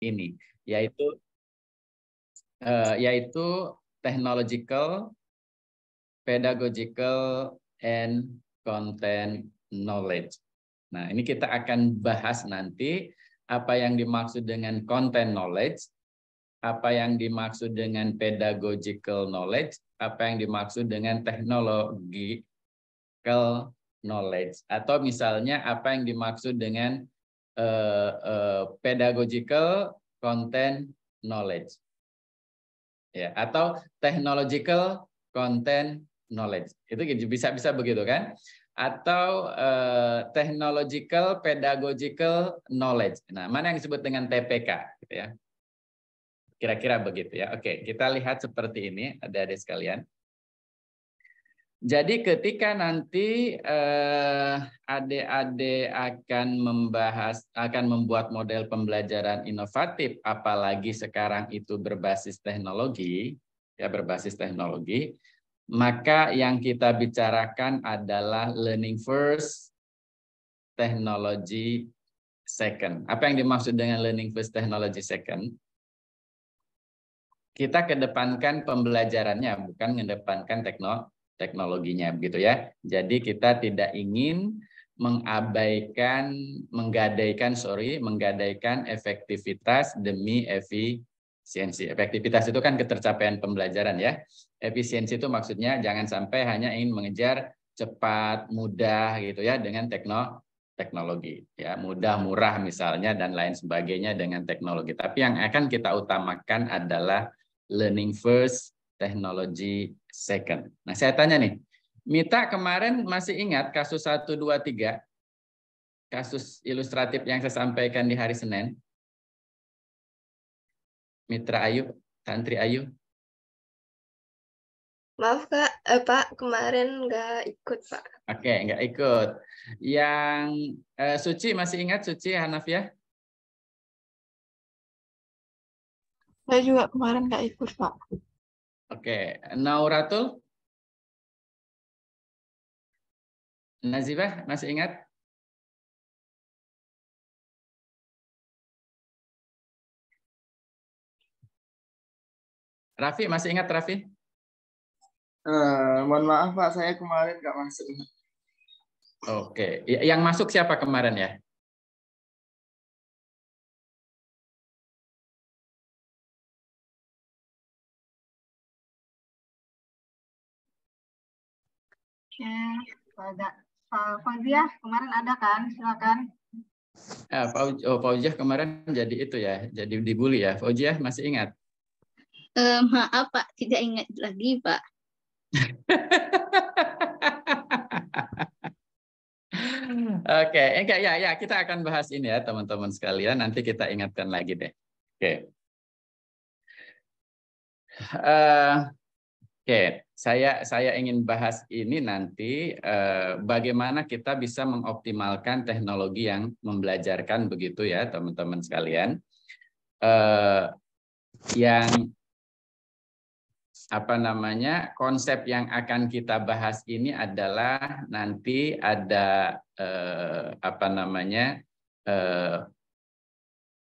ini, yaitu technological, pedagogical, and content knowledge. Nah, ini kita akan bahas nanti apa yang dimaksud dengan content knowledge, apa yang dimaksud dengan pedagogical knowledge, apa yang dimaksud dengan technological knowledge, atau misalnya apa yang dimaksud dengan pedagogical content knowledge, ya, atau technological content knowledge. Itu bisa begitu kan? Atau technological pedagogical knowledge. Nah, mana yang disebut dengan TPK, gitu ya? Kira-kira begitu ya. Oke, kita lihat seperti ini, adik-adik sekalian. Jadi ketika nanti adik-adik akan membuat model pembelajaran inovatif, apalagi sekarang itu berbasis teknologi, ya berbasis teknologi, maka yang kita bicarakan adalah learning first, technology second. Apa yang dimaksud dengan learning first, technology second? Kita kedepankan pembelajarannya, bukan mengedepankan teknologinya, begitu ya. Jadi kita tidak ingin menggadaikan efektivitas demi efisiensi. Efektivitas itu kan ketercapaian pembelajaran ya. Efisiensi itu maksudnya jangan sampai hanya ingin mengejar cepat, mudah gitu ya dengan teknologi ya, mudah, murah misalnya dan lain sebagainya dengan teknologi. Tapi yang akan kita utamakan adalah learning first, technology second. Nah, saya tanya nih, Mita kemarin masih ingat kasus 1, 2, 3? Kasus ilustratif yang saya sampaikan di hari Senin? Mitra Ayu, Santri Ayu? Maaf Kak, Pak, kemarin nggak ikut Pak. Oke, nggak ikut. Yang Suci masih ingat Suci Hanafiyah? Saya juga kemarin nggak ikut, Pak. Oke, Nauratul? Nazibah masih ingat? Raffi masih ingat Raffi? Mohon maaf Pak, saya kemarin nggak masuk. Oke, yang masuk siapa kemarin ya? Pak Fauziah kemarin ada kan? Silakan. Fauziah kemarin jadi itu ya, jadi dibully ya. Fauziah masih ingat? Maaf Pak, tidak ingat lagi Pak. Oke, enggak ya, kita akan bahas ini ya teman-teman sekalian. Nanti kita ingatkan lagi deh. Oke. Oke, saya ingin bahas ini nanti bagaimana kita bisa mengoptimalkan teknologi yang membelajarkan begitu ya teman-teman sekalian. Yang konsep yang akan kita bahas ini adalah nanti ada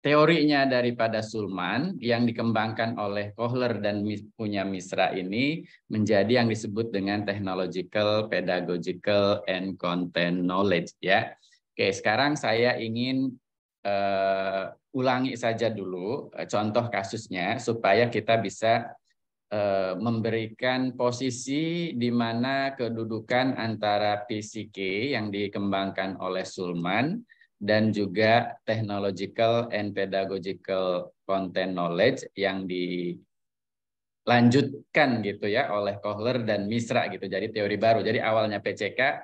teorinya daripada Sulman yang dikembangkan oleh Kohler dan punya Misra ini menjadi yang disebut dengan technological, pedagogical, and content knowledge ya. Oke, sekarang saya ingin ulangi saja dulu contoh kasusnya supaya kita bisa memberikan posisi di mana kedudukan antara PCK yang dikembangkan oleh Sulman dan juga technological and pedagogical content knowledge yang dilanjutkan gitu ya oleh Kohler dan Misra gitu. Jadi teori baru. Jadi awalnya PCK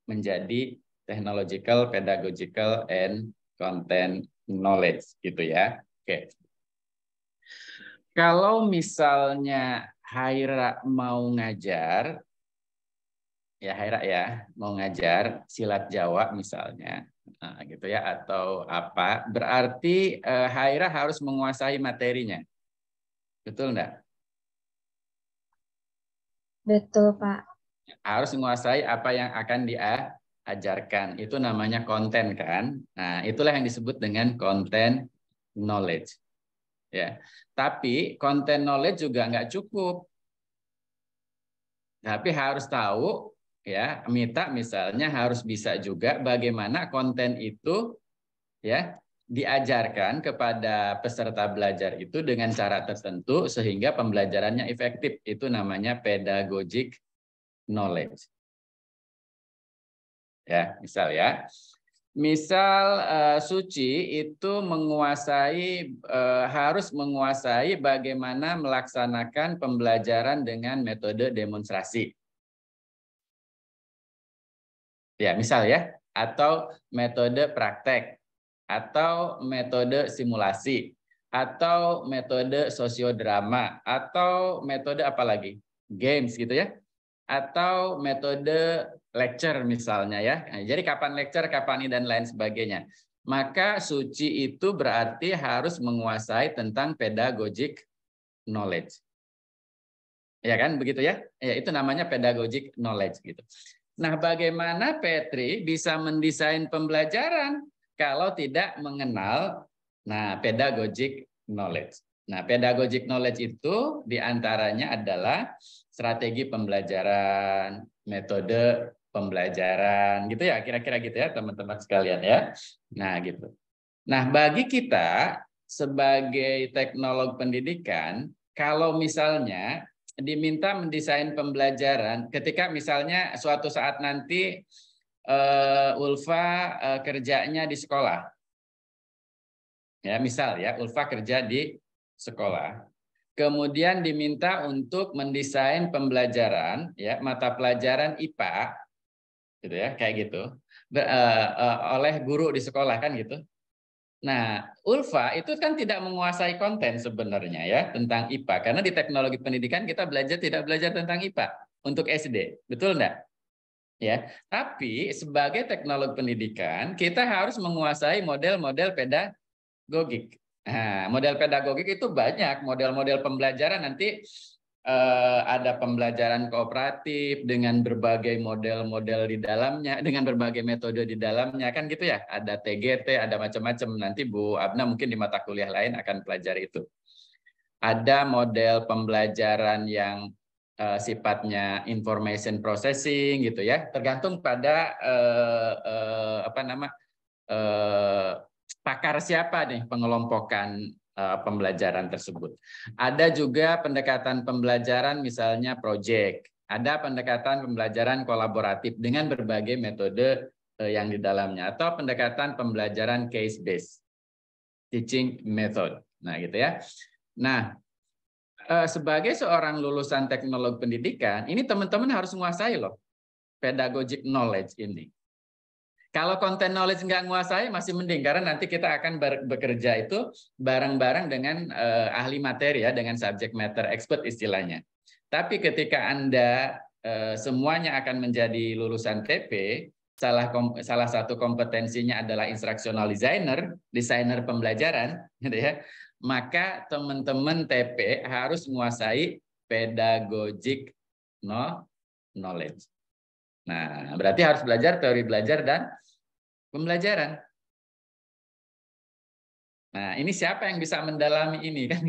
menjadi technological, pedagogical, and content knowledge gitu ya. Oke. Kalau misalnya Haira mau ngajar, ya Haira ya, mau ngajar silat Jawa misalnya, nah, gitu ya, atau apa, berarti Haira harus menguasai materinya. Betul enggak? Betul, Pak. Harus menguasai apa yang akan diajarkan. Itu namanya konten kan. Nah, itulah yang disebut dengan content knowledge. Ya, tapi content knowledge juga nggak cukup. Tapi harus tahu, ya, Mita misalnya harus bisa juga bagaimana konten itu, ya, diajarkan kepada peserta belajar itu dengan cara tertentu sehingga pembelajarannya efektif. Itu namanya pedagogic knowledge. Ya, misal ya. Misal Suci itu harus menguasai bagaimana melaksanakan pembelajaran dengan metode demonstrasi. Ya, misal ya, atau metode praktek, atau metode simulasi, atau metode sosiodrama, atau metode apa lagi? Games gitu ya. Atau metode lecture misalnya ya. Nah, jadi kapan lecture, kapan ini dan lain sebagainya. Maka Suci itu berarti harus menguasai tentang pedagogic knowledge. Ya kan begitu ya? Ya itu namanya pedagogic knowledge gitu. Nah, bagaimana Petri bisa mendesain pembelajaran kalau tidak mengenal pedagogic knowledge. Nah, pedagogic knowledge itu diantaranya adalah strategi pembelajaran, metode pembelajaran, gitu ya, kira-kira gitu ya teman-teman sekalian ya. Nah, gitu. Nah, bagi kita sebagai teknolog pendidikan, kalau misalnya diminta mendesain pembelajaran, ketika misalnya suatu saat nanti Ulfa kerjanya di sekolah, ya misal ya Ulfa kerja di sekolah, kemudian diminta untuk mendesain pembelajaran, ya mata pelajaran IPA, gitu ya kayak gitu, oleh guru di sekolah kan gitu. Nah, Ulfa itu kan tidak menguasai konten sebenarnya ya tentang IPA, karena di teknologi pendidikan kita tidak belajar tentang IPA untuk SD, betul enggak? Ya, tapi sebagai teknolog pendidikan kita harus menguasai model-model pedagogik. Nah, model pedagogik itu banyak, model-model pembelajaran nanti ada pembelajaran kooperatif dengan berbagai model-model di dalamnya, dengan berbagai metode di dalamnya kan gitu ya. Ada TGT, ada macam-macam. Nanti Bu Abna mungkin di mata kuliah lain akan pelajari itu. Ada model pembelajaran yang sifatnya information processing gitu ya, tergantung pada pakar siapa nih pengelompokan pembelajaran tersebut. Ada juga pendekatan pembelajaran misalnya project, ada pendekatan pembelajaran kolaboratif dengan berbagai metode yang di dalamnya, atau pendekatan pembelajaran case based teaching method. Nah, gitu ya. Nah, sebagai seorang lulusan teknolog pendidikan, ini teman-teman harus menguasai loh pedagogic knowledge ini. Kalau content knowledge nggak menguasai masih mending, karena nanti kita akan bekerja itu bareng-bareng dengan ahli materi ya, dengan subject matter expert istilahnya. Tapi ketika Anda semuanya akan menjadi lulusan TP, salah satu kompetensinya adalah instructional designer, desainer pembelajaran, gitu ya. Maka teman-teman TP harus menguasai pedagogic knowledge. Nah, berarti harus belajar teori belajar dan pembelajaran. Nah, ini siapa yang bisa mendalami ini kan?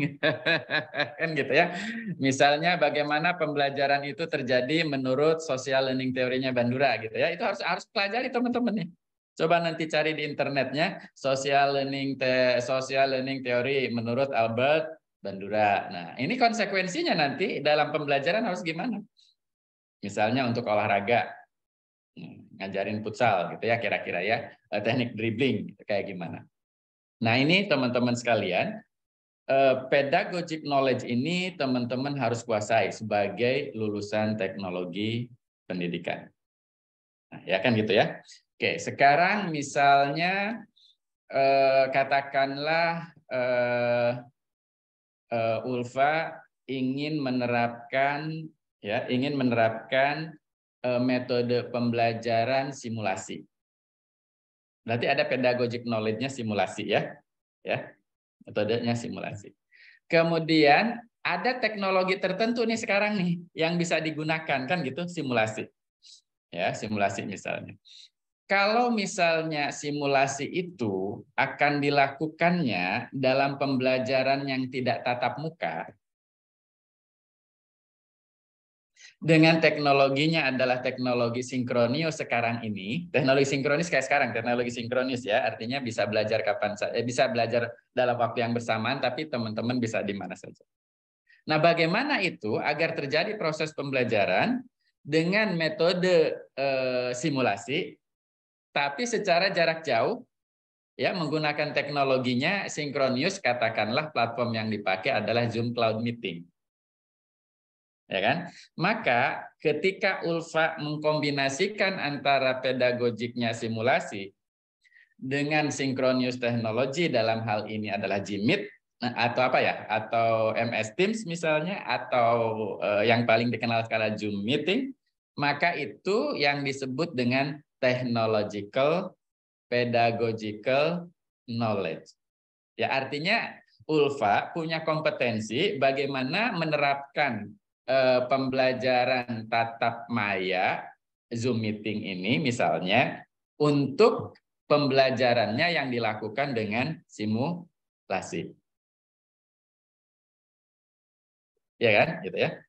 Kan gitu ya. Misalnya bagaimana pembelajaran itu terjadi menurut social learning teorinya Bandura gitu ya. Itu harus pelajari teman-teman nih. Coba nanti cari di internetnya social learning teori menurut Albert Bandura. Nah, ini konsekuensinya nanti dalam pembelajaran harus gimana? Misalnya untuk olahraga, ngajarin futsal gitu ya kira-kira ya, teknik dribbling gitu, kayak gimana. Nah, ini teman-teman sekalian, pedagogic knowledge ini teman-teman harus kuasai sebagai lulusan teknologi pendidikan. Nah, ya kan gitu ya. Oke, sekarang misalnya katakanlah Ulfa ingin menerapkan metode pembelajaran simulasi. Berarti ada pedagogic knowledge-nya simulasi ya. Ya. Metodenya simulasi. Kemudian ada teknologi tertentu nih sekarang nih yang bisa digunakan kan gitu simulasi. Ya, simulasi misalnya. Kalau misalnya simulasi itu akan dilakukannya dalam pembelajaran yang tidak tatap muka, dengan teknologinya adalah teknologi sinkronis sekarang ini, teknologi sinkronis kayak sekarang, teknologi sinkronis ya, artinya bisa belajar kapan saja, bisa belajar dalam waktu yang bersamaan, tapi teman-teman bisa di mana saja. Nah, bagaimana itu agar terjadi proses pembelajaran dengan metode simulasi, tapi secara jarak jauh, ya menggunakan teknologinya sinkronis, katakanlah platform yang dipakai adalah Zoom Cloud Meeting. Ya kan? Maka ketika Ulfa mengkombinasikan antara pedagogiknya simulasi dengan sinkronis teknologi, dalam hal ini adalah Jimit atau apa ya? Atau MS Teams misalnya, atau yang paling dikenal sekarang Zoom Meeting, maka itu yang disebut dengan technological pedagogical knowledge. Ya, artinya Ulfa punya kompetensi bagaimana menerapkan pembelajaran tatap maya Zoom Meeting ini misalnya untuk pembelajarannya yang dilakukan dengan simulasi. Ya kan? Gitu ya.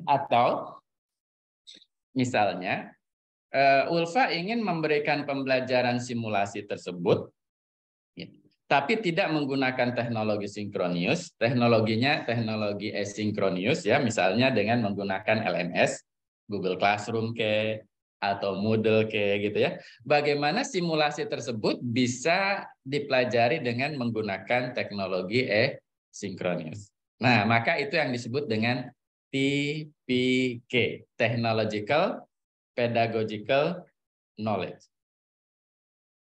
Atau misalnya Ulfa ingin memberikan pembelajaran simulasi tersebut, tapi tidak menggunakan teknologi sinkronis, teknologinya teknologi asinkronis ya, misalnya dengan menggunakan LMS, Google Classroom atau Moodle gitu ya. Bagaimana simulasi tersebut bisa dipelajari dengan menggunakan teknologi asinkronis. Nah, maka itu yang disebut dengan TPK, Technological Pedagogical Knowledge.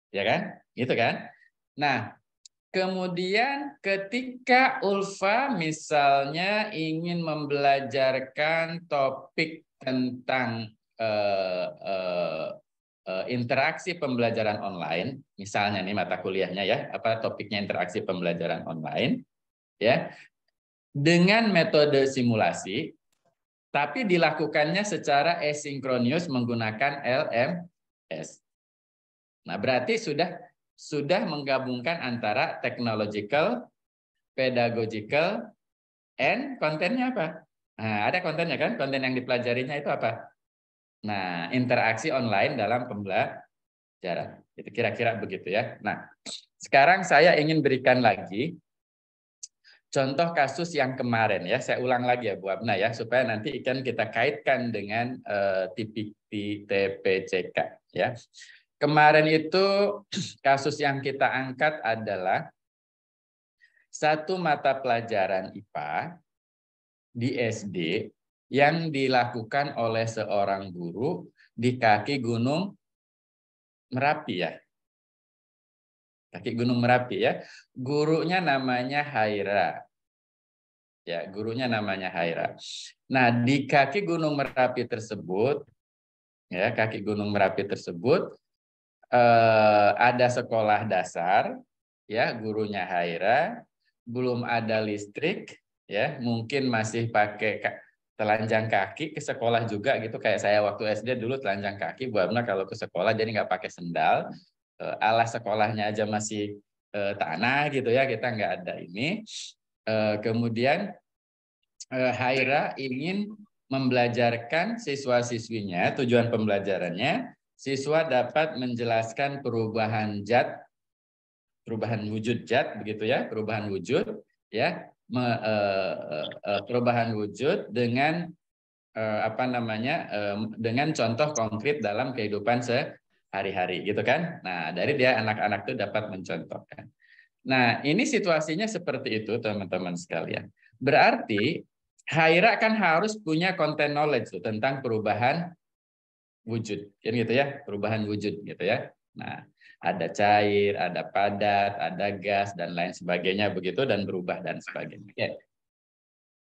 Ya kan? Gitu kan? Nah, kemudian ketika Ulfa misalnya ingin membelajarkan topik tentang interaksi pembelajaran online, misalnya nih mata kuliahnya ya, apa topiknya interaksi pembelajaran online, ya, dengan metode simulasi, tapi dilakukannya secara asinkronus menggunakan LMS. Nah, berarti sudah menggabungkan antara technological, pedagogical, and kontennya apa? Nah, ada kontennya kan? Konten yang dipelajarinya itu apa? Nah, interaksi online dalam pembelajaran. Itu kira-kira begitu ya. Nah, sekarang saya ingin berikan lagi contoh kasus yang kemarin ya. Saya ulang lagi ya Bu Abna ya, supaya nanti kita kaitkan dengan TPCK ya. Kemarin itu kasus yang kita angkat adalah satu mata pelajaran IPA di SD yang dilakukan oleh seorang guru di kaki Gunung Merapi ya. Kaki Gunung Merapi ya. Gurunya namanya Haira. Ya, gurunya namanya Haira. Nah, di kaki Gunung Merapi tersebut ya, kaki Gunung Merapi tersebut ada sekolah dasar ya, gurunya Haira, belum ada listrik ya, mungkin masih pakai telanjang kaki ke sekolah juga gitu, kayak saya waktu SD dulu telanjang kaki Bu Abna kalau ke sekolah, jadi nggak pakai sendal, alas sekolahnya aja masih tanah gitu ya, kita nggak ada ini. Kemudian Haira ingin membelajarkan siswa-siswinya, tujuan pembelajarannya siswa dapat menjelaskan perubahan wujud zat begitu ya, perubahan wujud ya, perubahan wujud dengan dengan contoh konkret dalam kehidupan sehari-hari gitu kan. Nah, dari dia anak-anak itu dapat mencontohkan. Nah, ini situasinya seperti itu teman-teman sekalian. Berarti Haira kan harus punya content knowledge tuh, tentang perubahan wujud, kan gitu ya, perubahan wujud gitu ya. Nah, ada cair, ada padat, ada gas dan lain sebagainya begitu, dan berubah dan sebagainya. Oke.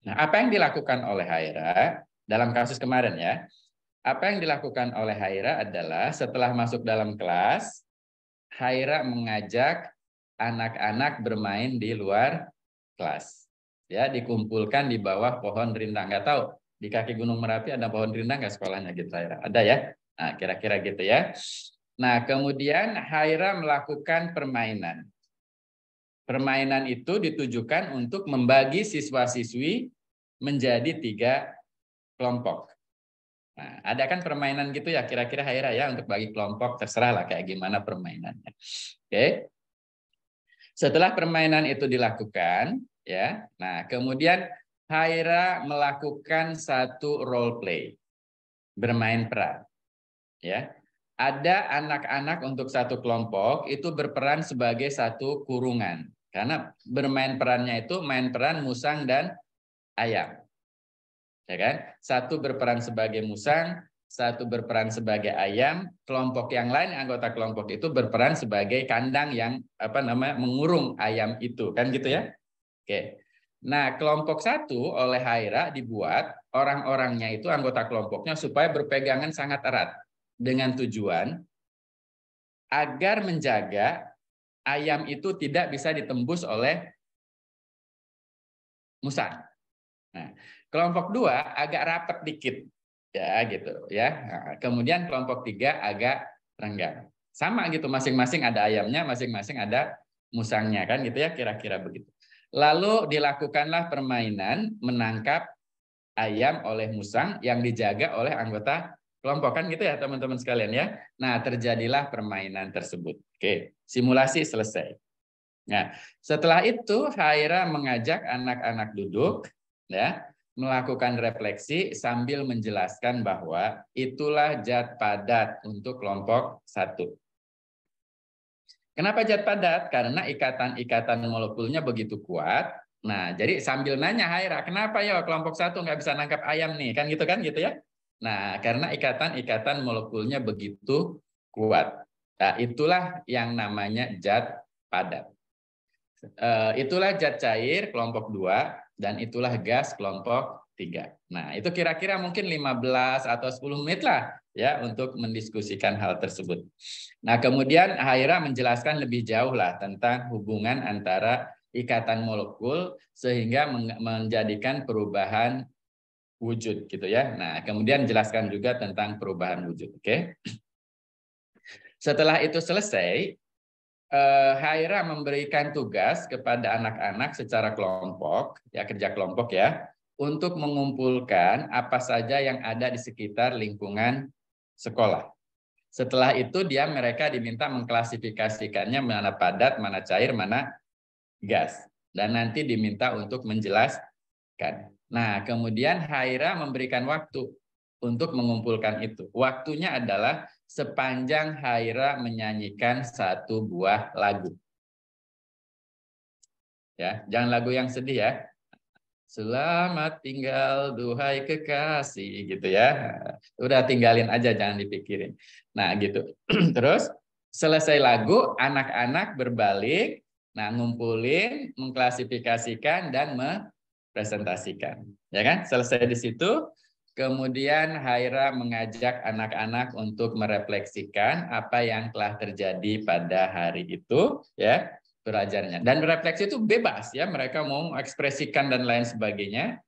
Nah, apa yang dilakukan oleh Haira dalam kasus kemarin ya? Apa yang dilakukan oleh Haira adalah setelah masuk dalam kelas, Haira mengajak anak-anak bermain di luar kelas. Ya, dikumpulkan di bawah pohon rindang. Nggak tahu Di kaki Gunung Merapi ada pohon rindang nggak sekolahnya gitu Haira? Ada ya? Nah, kira-kira gitu ya. Nah, kemudian Haira melakukan permainan. Permainan itu ditujukan untuk membagi siswa-siswi menjadi 3 kelompok. Nah, ada kan permainan gitu ya, kira-kira Haira ya, untuk bagi kelompok, terserah lah kayak gimana permainannya. Oke. Setelah permainan itu dilakukan, ya, nah kemudian Haira melakukan satu role play, bermain peran. Ya, ada anak-anak untuk satu kelompok itu berperan sebagai satu kurungan, karena bermain perannya itu main peran musang dan ayam, ya kan? Satu berperan sebagai musang, satu berperan sebagai ayam, kelompok yang lain anggota kelompok itu berperan sebagai kandang yang mengurung ayam itu, kan gitu ya? Oke. Nah, kelompok 1 oleh Haira dibuat orang-orangnya itu anggota kelompoknya supaya berpegangan sangat erat dengan tujuan agar menjaga ayam itu tidak bisa ditembus oleh musang. Nah, kelompok 2 agak rapat dikit, ya gitu ya. Nah, kemudian kelompok 3 agak renggang. Sama gitu, masing-masing ada ayamnya, masing-masing ada musangnya, kan gitu ya, kira-kira begitu. Lalu dilakukanlah permainan menangkap ayam oleh musang yang dijaga oleh anggota kelompok, kan gitu ya teman-teman sekalian ya. Nah, terjadilah permainan tersebut. Oke, simulasi selesai. Nah, setelah itu Haira mengajak anak-anak duduk ya, melakukan refleksi sambil menjelaskan bahwa itulah zat padat untuk kelompok 1. Kenapa zat padat? Karena ikatan-ikatan molekulnya begitu kuat. Nah, jadi sambil nanya Haira, kenapa ya kelompok 1 nggak bisa nangkap ayam nih? Kan gitu ya. Nah, karena ikatan-ikatan molekulnya begitu kuat. Nah, itulah yang namanya zat padat. Itulah zat cair kelompok 2 dan itulah gas kelompok 3. Nah, itu kira-kira mungkin 15 atau 10 menit lah ya untuk mendiskusikan hal tersebut. Nah, kemudian Haira menjelaskan lebih jauh lah tentang hubungan antara ikatan molekul sehingga menjadikan perubahan wujud gitu ya. Nah, kemudian jelaskan juga tentang perubahan wujud, oke? Setelah itu selesai, Haira memberikan tugas kepada anak-anak secara kelompok, ya kerja kelompok ya, untuk mengumpulkan apa saja yang ada di sekitar lingkungan sekolah. Setelah itu mereka diminta mengklasifikasikannya mana padat, mana cair, mana gas. Dan nanti diminta untuk menjelaskan. Nah, kemudian Haira memberikan waktu untuk mengumpulkan itu. Waktunya adalah sepanjang Haira menyanyikan satu buah lagu. Ya, jangan lagu yang sedih ya. Selamat tinggal duhai kekasih gitu ya. Udah tinggalin aja, jangan dipikirin. Nah, gitu. Terus selesai lagu, anak-anak berbalik, nah ngumpulin, mengklasifikasikan dan mempresentasikan. Ya kan? Selesai di situ. Kemudian Haira mengajak anak-anak untuk merefleksikan apa yang telah terjadi pada hari itu, ya, belajarnya. Dan refleksi itu bebas, ya, mereka mau ekspresikan dan lain sebagainya.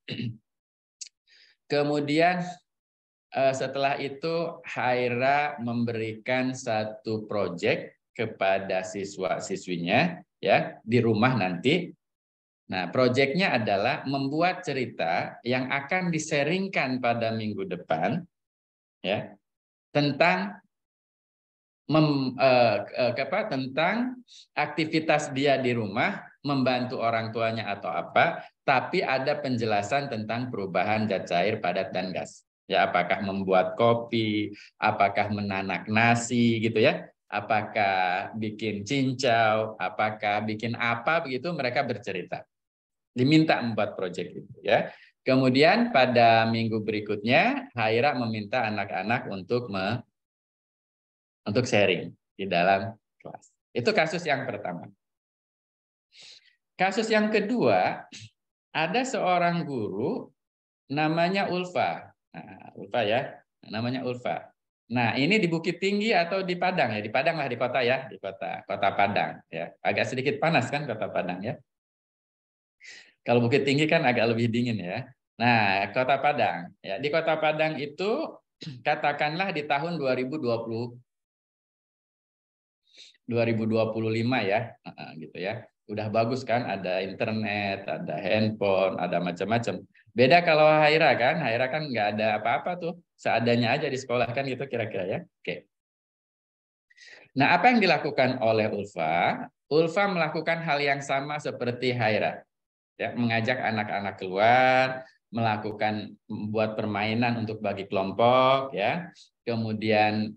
Kemudian setelah itu Haira memberikan satu proyek kepada siswa-siswinya, ya, di rumah nanti. Nah, proyeknya adalah membuat cerita yang akan diseringkan pada minggu depan, ya, tentang tentang aktivitas dia di rumah, membantu orang tuanya atau apa, tapi ada penjelasan tentang perubahan zat cair, padat, dan gas. Ya, apakah membuat kopi, apakah menanak nasi, gitu ya, apakah bikin cincau, apakah bikin apa, begitu mereka bercerita. Diminta membuat proyek itu ya. Kemudian pada minggu berikutnya Haira meminta anak-anak untuk sharing di dalam kelas. Itu kasus yang pertama. Kasus yang kedua, ada seorang guru namanya Ulfa. Nah, Ulfa ya, namanya Ulfa. Nah, ini di Bukit Tinggi atau di Padang ya? Di Padang lah, di kota ya, di kota Padang ya. Agak sedikit panas kan kota Padang ya. Kalau Bukit Tinggi kan agak lebih dingin ya. Nah, Kota Padang. Ya, di Kota Padang itu katakanlah di tahun 2025 ya, gitu ya. Udah bagus kan, ada internet, ada handphone, ada macam-macam. Beda kalau Haira kan nggak ada apa-apa tuh, seadanya aja di sekolah kan gitu kira-kira ya. Oke. Nah, apa yang dilakukan oleh Ulfa? Ulfa melakukan hal yang sama seperti Haira. Ya, mengajak anak-anak keluar, membuat permainan untuk bagi kelompok, ya. Kemudian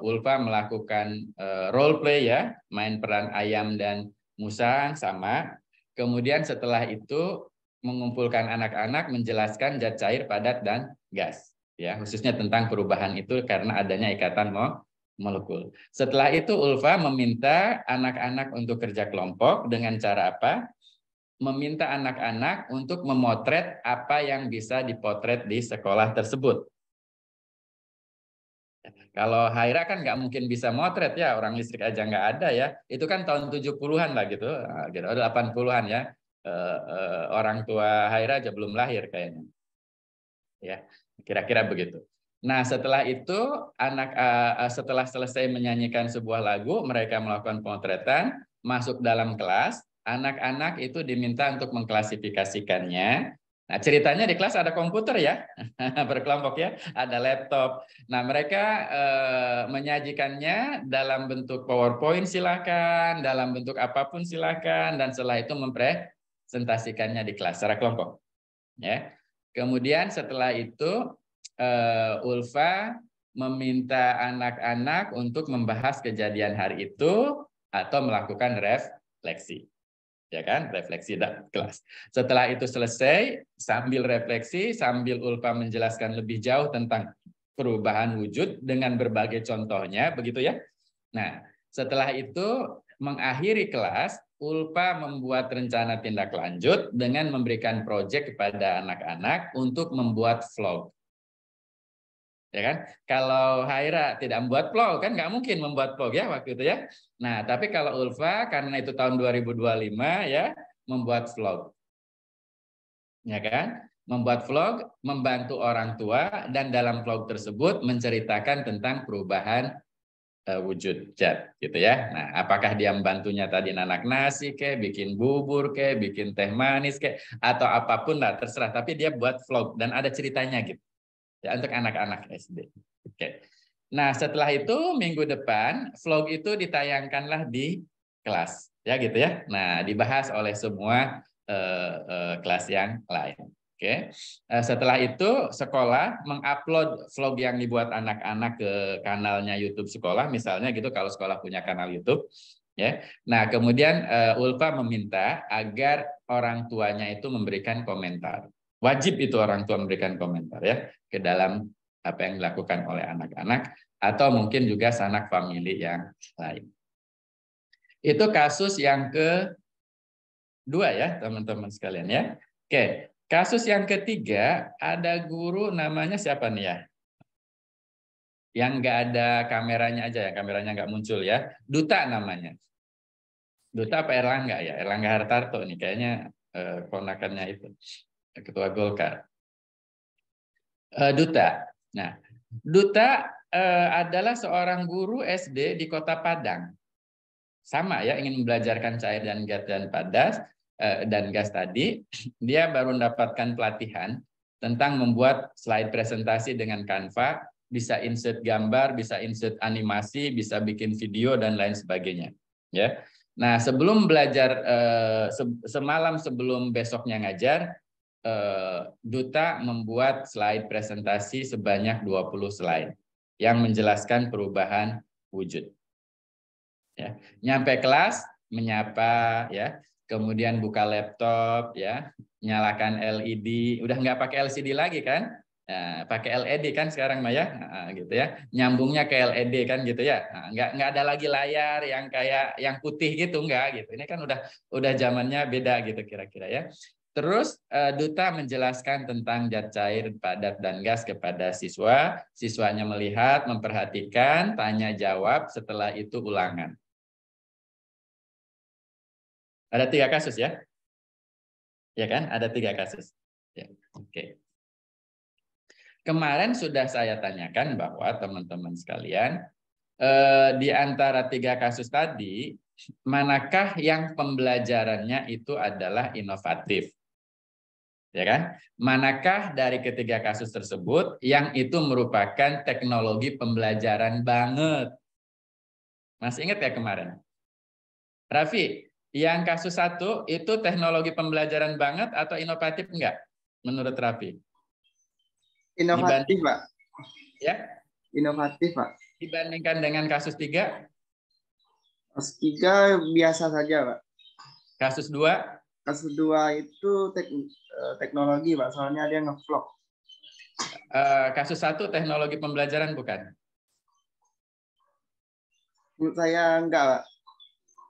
Ulfa melakukan role play, ya, main peran ayam dan musang sama. Kemudian setelah itu mengumpulkan anak-anak menjelaskan zat cair, padat dan gas, ya, khususnya tentang perubahan itu karena adanya ikatan molekul. Setelah itu Ulfa meminta anak-anak untuk kerja kelompok dengan cara apa? Meminta anak-anak untuk memotret apa yang bisa dipotret di sekolah tersebut. Kalau Haira kan nggak mungkin bisa motret ya, orang listrik aja nggak ada ya. Itu kan tahun 70-an lah gitu, 80-an ya. Orang tua Haira aja belum lahir kayaknya. Ya, kira-kira begitu. Nah, setelah itu setelah selesai menyanyikan sebuah lagu, mereka melakukan pemotretan, masuk dalam kelas. Anak-anak itu diminta untuk mengklasifikasikannya. Nah, ceritanya di kelas ada komputer ya, berkelompok ya, ada laptop. Nah, mereka menyajikannya dalam bentuk PowerPoint silakan, dalam bentuk apapun silakan, dan setelah itu mempresentasikannya di kelas secara kelompok. Ya. Kemudian setelah itu Ulfa meminta anak-anak untuk membahas kejadian hari itu atau melakukan refleksi. Ya kan, refleksi dalam kelas. Setelah itu selesai, sambil refleksi, sambil Ulfa menjelaskan lebih jauh tentang perubahan wujud dengan berbagai contohnya, begitu ya. Nah, setelah itu mengakhiri kelas, Ulfa membuat rencana tindak lanjut dengan memberikan proyek kepada anak-anak untuk membuat vlog. Ya kan? Kalau Haira tidak membuat vlog kan nggak mungkin membuat vlog ya waktu itu ya. Nah, tapi kalau Ulfa karena itu tahun 2025 ya, membuat vlog. Ya kan? Membuat vlog, membantu orang tua, dan dalam vlog tersebut menceritakan tentang perubahan wujud zat gitu ya. Nah, apakah dia membantunya tadi nanak nasi kayak bikin bubur kayak bikin teh manis kayak atau apapun lah terserah, tapi dia buat vlog dan ada ceritanya gitu. Ya, untuk anak-anak SD. Oke. Nah, setelah itu minggu depan vlog itu ditayangkanlah di kelas, ya gitu ya. Nah, dibahas oleh semua kelas yang lain. Oke. Setelah itu sekolah mengupload vlog yang dibuat anak-anak ke kanalnya YouTube sekolah, misalnya gitu kalau sekolah punya kanal YouTube. Ya. Nah, kemudian Ulfa meminta agar orang tuanya itu memberikan komentar. Wajib itu orang tua memberikan komentar ya ke dalam apa yang dilakukan oleh anak-anak atau mungkin juga sanak famili yang lain. Itu kasus yang kedua ya teman-teman sekalian ya. Oke, kasus yang ketiga ada guru namanya siapa nih ya? Yang nggak ada kameranya aja ya, kameranya nggak muncul ya. Duta namanya. Duta apa Erlangga ya? Erlangga Hartarto nih kayaknya ponakannya itu. Ketua Golkar. Duta. Nah, Duta adalah seorang guru SD di Kota Padang. Sama ya, ingin belajarkan cair dan gas dan padas dan gas tadi. Dia baru mendapatkan pelatihan tentang membuat slide presentasi dengan Canva, bisa insert gambar, bisa insert animasi, bisa bikin video dan lain sebagainya. Ya. Nah, sebelum belajar semalam sebelum besoknya ngajar, Duta membuat slide presentasi sebanyak 20 slide yang menjelaskan perubahan wujud. Ya, nyampe kelas, menyapa, ya, kemudian buka laptop, ya, nyalakan LED, udah nggak pakai LCD lagi kan? Nah, pakai LED kan sekarang Maya, nah, gitu ya, nyambungnya ke LED kan gitu ya, nah, nggak ada lagi layar yang kayak yang putih gitu nggak gitu. Ini kan udah zamannya beda gitu kira-kira ya. Terus Duta menjelaskan tentang zat cair, padat, dan gas kepada siswa. Siswanya melihat, memperhatikan, tanya jawab, setelah itu ulangan. Ada 3 kasus ya? Ya kan? Ada 3 kasus. Oke. Kemarin sudah saya tanyakan bahwa teman-teman sekalian, di antara 3 kasus tadi, manakah yang pembelajarannya itu adalah inovatif? Ya kan? Manakah dari ketiga kasus tersebut yang itu merupakan teknologi pembelajaran banget? Masih ingat ya kemarin? Raffi, yang kasus 1 itu teknologi pembelajaran banget atau inovatif enggak? Menurut Raffi? Inovatif, Pak. Ya? Inovatif, Pak. Dibandingkan dengan kasus 3? Kasus 3 biasa saja, Pak. Kasus 2? Kasus 2 itu teknologi, Pak. Soalnya dia ngevlog. Kasus 1 teknologi pembelajaran bukan? Menurut saya enggak, Pak.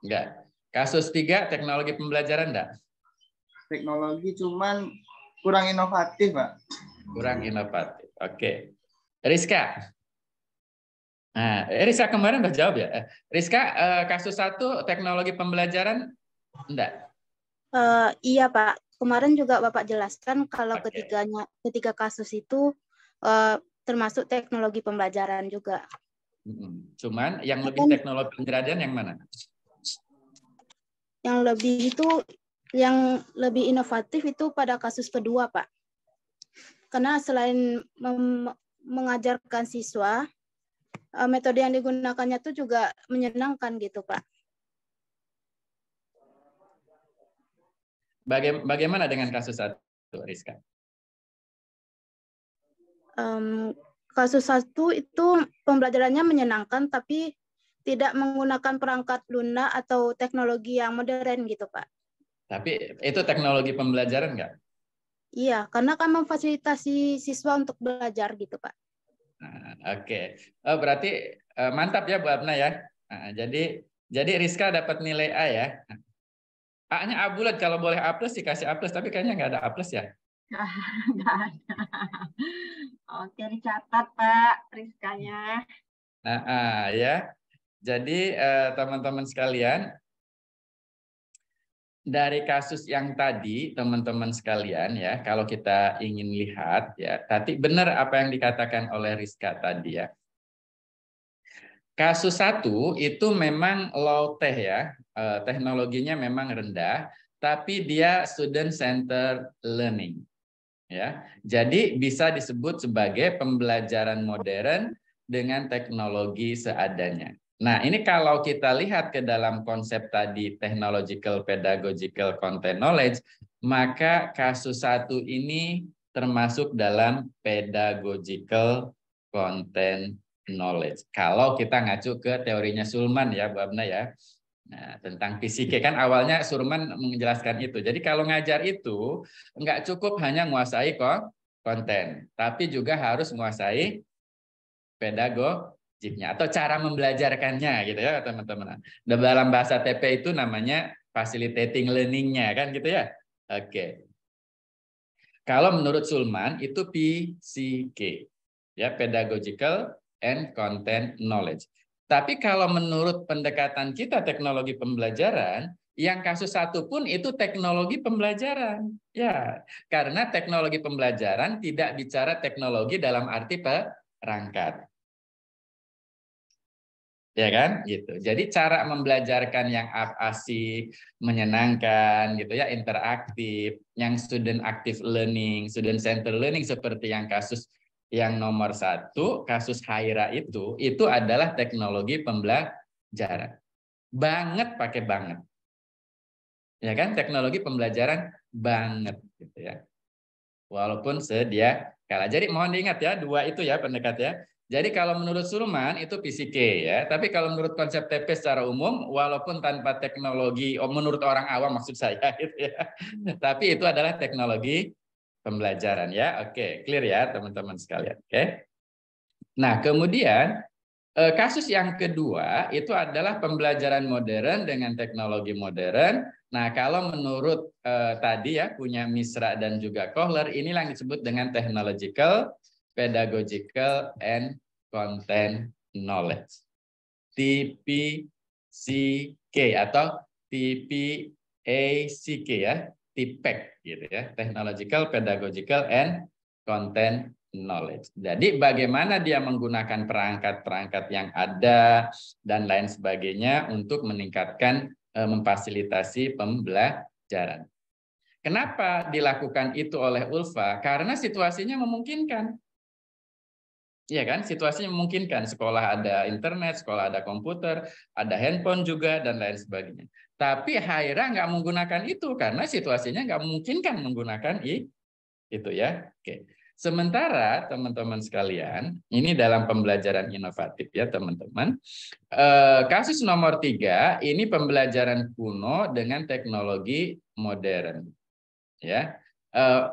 Enggak. Kasus 3 teknologi pembelajaran enggak? Teknologi cuman kurang inovatif, Pak. Kurang inovatif. Oke. Rizka. Nah, Rizka kemarin udah jawab ya. Rizka, kasus 1 teknologi pembelajaran enggak? Iya Pak, kemarin juga Bapak jelaskan kalau Oke. ketiga kasus itu termasuk teknologi pembelajaran juga. Cuman yang lebih teknologi pembelajaran yang mana? Yang lebih inovatif itu pada kasus kedua, Pak. Karena selain mengajarkan siswa, metode yang digunakannya itu juga menyenangkan gitu, Pak. Bagaimana dengan kasus 1, Rizka? Kasus 1 itu pembelajarannya menyenangkan, tapi tidak menggunakan perangkat lunak atau teknologi yang modern gitu, Pak. Tapi itu teknologi pembelajaran nggak? Iya, karena kan memfasilitasi siswa untuk belajar gitu, Pak. Oke. Oh, berarti mantap ya Bu Abna ya. Jadi Rizka dapat nilai A ya. A-nya A bulat, kalau boleh A+ dikasih A+, tapi kayaknya nggak ada A+ ya. Nggak ada. Oke, dicatat Pak Rizkanya. Ya. Jadi teman-teman sekalian, dari kasus yang tadi, teman-teman sekalian ya, kalau kita ingin lihat ya, tadi benar apa yang dikatakan oleh Rizka tadi ya. Kasus 1 itu memang low tech ya, teknologinya memang rendah, tapi dia student centered learning. Ya, jadi bisa disebut sebagai pembelajaran modern dengan teknologi seadanya. Nah, ini kalau kita lihat ke dalam konsep tadi technological pedagogical content knowledge, maka kasus 1 ini termasuk dalam pedagogical content knowledge. Kalau kita ngacu ke teorinya Sulman ya, Bu Abna ya. Nah, tentang fisika kan awalnya Surman menjelaskan itu. Jadi kalau ngajar itu enggak cukup hanya menguasai konten, tapi juga harus menguasai pedagogiknya atau cara membelajarkannya gitu ya teman-teman. Dalam bahasa TP itu namanya facilitating learning-nya kan gitu ya. Oke. Kalau menurut Sulman itu PCK ya, pedagogical and content knowledge. Tapi kalau menurut pendekatan kita teknologi pembelajaran, yang kasus 1 pun itu teknologi pembelajaran. Ya, karena teknologi pembelajaran tidak bicara teknologi dalam arti perangkat. Ya kan? Gitu. Jadi cara membelajarkan yang asik, menyenangkan gitu ya, interaktif, yang student active learning, student center learning seperti yang kasus yang nomor 1, kasus Haira itu adalah teknologi pembelajaran. Banget pakai banget. Ya kan? Teknologi pembelajaran banget gitu ya. Walaupun sedia kala. Jadi mohon diingat ya, 2 itu ya pendekat ya. Jadi kalau menurut Sulman itu PCK ya, tapi kalau menurut konsep TP secara umum, walaupun tanpa teknologi, menurut orang awam maksud saya gitu ya, tapi itu adalah teknologi pembelajaran ya. Oke, clear ya teman-teman sekalian. Oke. Nah kemudian kasus yang kedua itu adalah pembelajaran modern dengan teknologi modern. Nah kalau menurut tadi ya punya Misra dan juga Kohler, inilah yang disebut dengan technological pedagogical and content knowledge. TPCK atau TPACK ya. TPEC gitu ya, Technological, Pedagogical, and Content Knowledge. Jadi bagaimana dia menggunakan perangkat-perangkat yang ada dan lain sebagainya untuk meningkatkan, memfasilitasi pembelajaran. Kenapa dilakukan itu oleh ULFA? Karena situasinya memungkinkan. Iya kan, situasinya memungkinkan. Sekolah ada internet, sekolah ada komputer, ada handphone juga, dan lain sebagainya. Tapi Haira nggak menggunakan itu karena situasinya nggak memungkinkan menggunakan itu ya. Oke. Sementara teman-teman sekalian, ini dalam pembelajaran inovatif ya teman-teman. Kasus nomor 3, ini pembelajaran kuno dengan teknologi modern. Ya,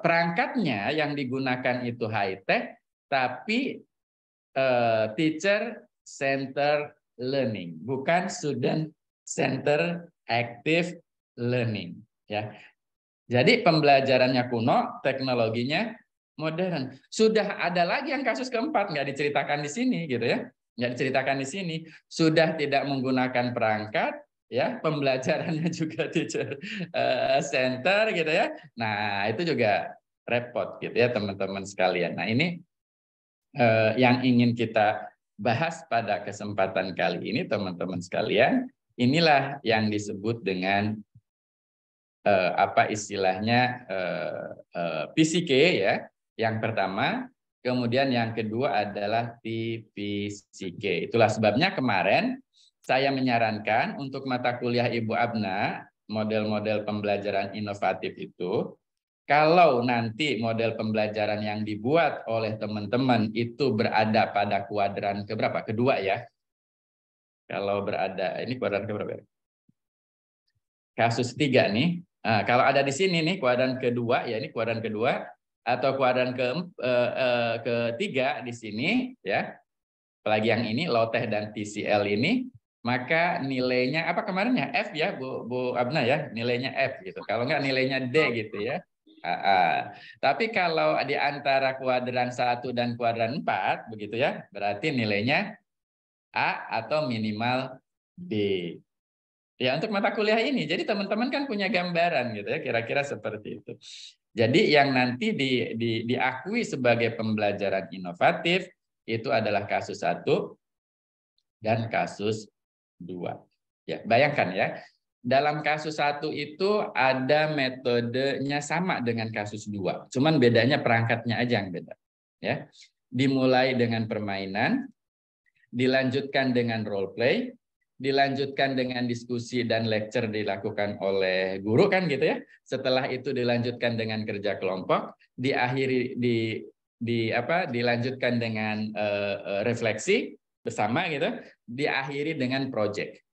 perangkatnya yang digunakan itu high tech, tapi teacher center learning, bukan student center active learning. Ya, jadi pembelajarannya kuno, teknologinya modern. Sudah ada lagi yang kasus keempat, nggak diceritakan di sini, gitu ya, nggak diceritakan di sini. Sudah tidak menggunakan perangkat, ya, pembelajarannya juga teacher center, gitu ya. Nah, itu juga repot, gitu ya, teman-teman sekalian. Nah, ini yang ingin kita bahas pada kesempatan kali ini, teman-teman sekalian. Inilah yang disebut dengan apa istilahnya PCK ya. Yang pertama, kemudian yang kedua adalah TPCK. Itulah sebabnya kemarin saya menyarankan untuk mata kuliah Ibu Abna, model-model pembelajaran inovatif itu, kalau nanti model pembelajaran yang dibuat oleh teman-teman itu berada pada kuadran keberapa? Kedua ya. Kalau berada, ini kuadran keberapa? Kasus 3 nih. Nah, kalau ada di sini nih kuadran kedua, ya ini kuadran kedua. Atau kuadran ketiga di sini ya, apalagi yang ini LOTEH dan TCL ini, maka nilainya apa kemarin ya, F ya Bu Abna ya, nilainya F gitu. Kalau enggak nilainya D gitu ya. Tapi kalau di antara kuadran 1 dan kuadran 4 begitu ya, berarti nilainya A atau minimal B. Ya, untuk mata kuliah ini. Jadi teman-teman kan punya gambaran gitu ya, kira-kira seperti itu. Jadi yang nanti diakui sebagai pembelajaran inovatif itu adalah kasus 1 dan kasus 2. Ya, bayangkan ya, dalam kasus 1 itu ada metodenya sama dengan kasus 2. Cuman bedanya perangkatnya aja yang beda. Ya. Dimulai dengan permainan, dilanjutkan dengan role play, dilanjutkan dengan diskusi dan lecture dilakukan oleh guru kan gitu ya. Setelah itu dilanjutkan dengan kerja kelompok, diakhiri dilanjutkan dengan refleksi bersama gitu, diakhiri dengan project.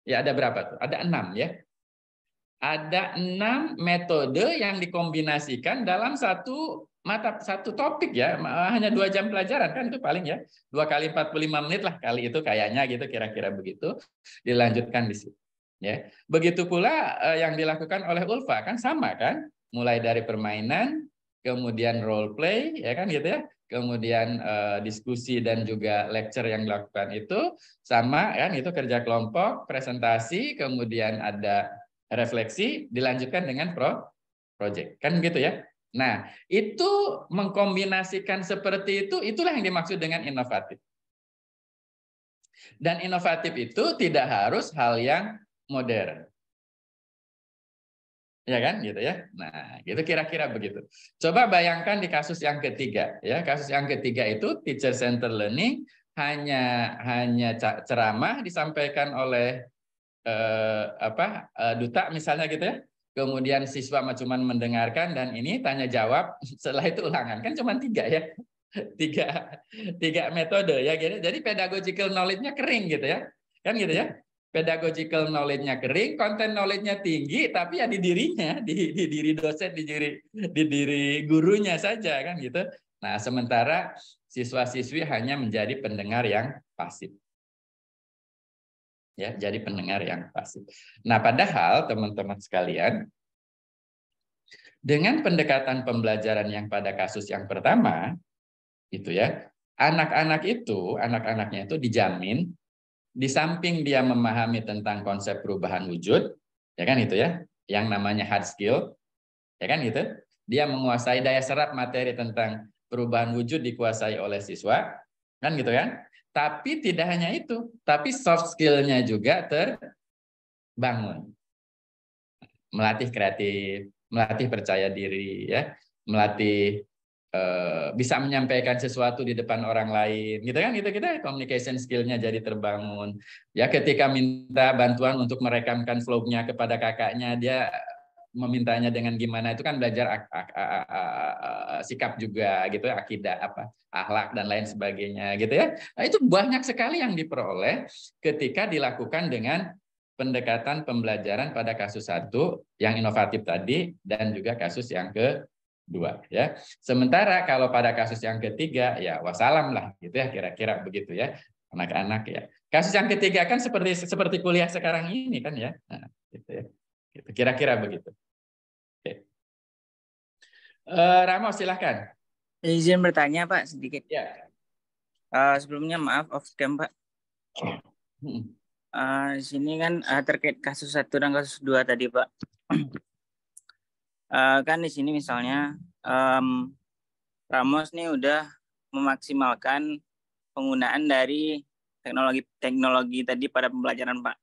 Ya ada berapa tuh? Ada 6 ya. Ada 6 metode yang dikombinasikan dalam satu topik ya, hanya 2 jam pelajaran kan itu paling ya, 2 kali 45 menit lah kali itu kayaknya gitu, kira-kira begitu, dilanjutkan di situ ya. Begitu pula yang dilakukan oleh ULFA kan sama kan, mulai dari permainan, kemudian role play ya kan gitu ya, kemudian diskusi dan juga lecture yang dilakukan itu sama kan, itu kerja kelompok, presentasi, kemudian ada refleksi, dilanjutkan dengan project kan gitu ya. Nah, itu mengkombinasikan seperti itu, itulah yang dimaksud dengan inovatif. Dan inovatif itu tidak harus hal yang modern. Ya kan, gitu ya. Nah, gitu kira-kira begitu. Coba bayangkan di kasus yang ketiga, ya. Kasus yang ketiga itu teacher center learning, hanya ceramah disampaikan oleh duta misalnya gitu ya. Kemudian siswa cuma mendengarkan dan ini tanya jawab, setelah itu ulangan. Kan cuma 3 ya. 3 metode ya. Jadi pedagogical knowledge-nya kering gitu ya. Kan gitu ya. Pedagogical knowledge-nya kering, content knowledge-nya tinggi, tapi ya di dirinya, di diri dosen, di diri gurunya saja kan gitu. Nah, sementara siswa-siswi hanya menjadi pendengar yang pasif. Ya, jadi pendengar yang pasif. Nah, padahal teman-teman sekalian, dengan pendekatan pembelajaran yang pada kasus yang pertama, itu ya, anak-anaknya itu dijamin, di samping dia memahami tentang konsep perubahan wujud, ya kan itu ya, yang namanya hard skill, Ya kan gitu? Dia menguasai daya serap materi tentang perubahan wujud dikuasai oleh siswa, kan gitu kan? Tapi tidak hanya itu, tapi soft skill-nya juga terbangun. Melatih kreatif, melatih percaya diri, ya, melatih bisa menyampaikan sesuatu di depan orang lain, gitu kan? Gitu kita communication skill-nya jadi terbangun. Ya, ketika minta bantuan untuk merekamkan vlognya kepada kakaknya, dia memintanya dengan gimana, itu kan belajar sikap juga gitu, akidah, akhlak dan lain sebagainya gitu ya. Nah, itu banyak sekali yang diperoleh ketika dilakukan dengan pendekatan pembelajaran pada kasus 1 yang inovatif tadi dan juga kasus yang kedua ya. Sementara kalau pada kasus yang ketiga ya wassalam lah gitu ya, kira-kira begitu ya anak-anak ya. Kasus yang ketiga kan seperti kuliah sekarang ini kan ya. Nah, gitu ya. Gitu. Kira-kira begitu. Oke. Ramos silahkan. Izin bertanya Pak sedikit. Ya. Sebelumnya maaf off cam Pak. Di sini kan terkait kasus 1 dan kasus 2 tadi Pak. Kan di sini misalnya Ramos nih udah memaksimalkan penggunaan dari teknologi tadi pada pembelajaran Pak.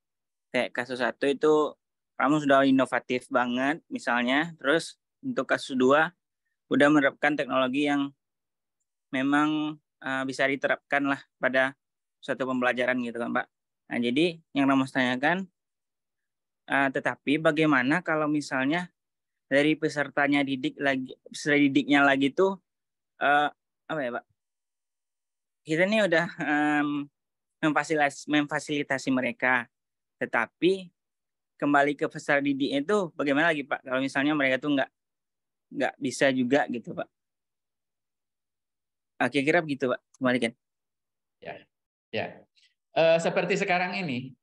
Kayak kasus 1 itu Ramos sudah inovatif banget misalnya. Terus untuk kasus 2 udah menerapkan teknologi yang memang bisa diterapkan lah pada suatu pembelajaran gitu kan Pak. Nah jadi yang Ramos tanyakan, tetapi bagaimana kalau misalnya dari pesertanya didiknya lagi tuh apa ya Pak? Kita nih udah memfasilitasi mereka, tetapi kembali ke peserta didiknya itu bagaimana lagi Pak? Kalau misalnya mereka tuh nggak bisa juga gitu Pak. Kira-kira begitu Pak, kembalikan. Ya. Seperti sekarang ini.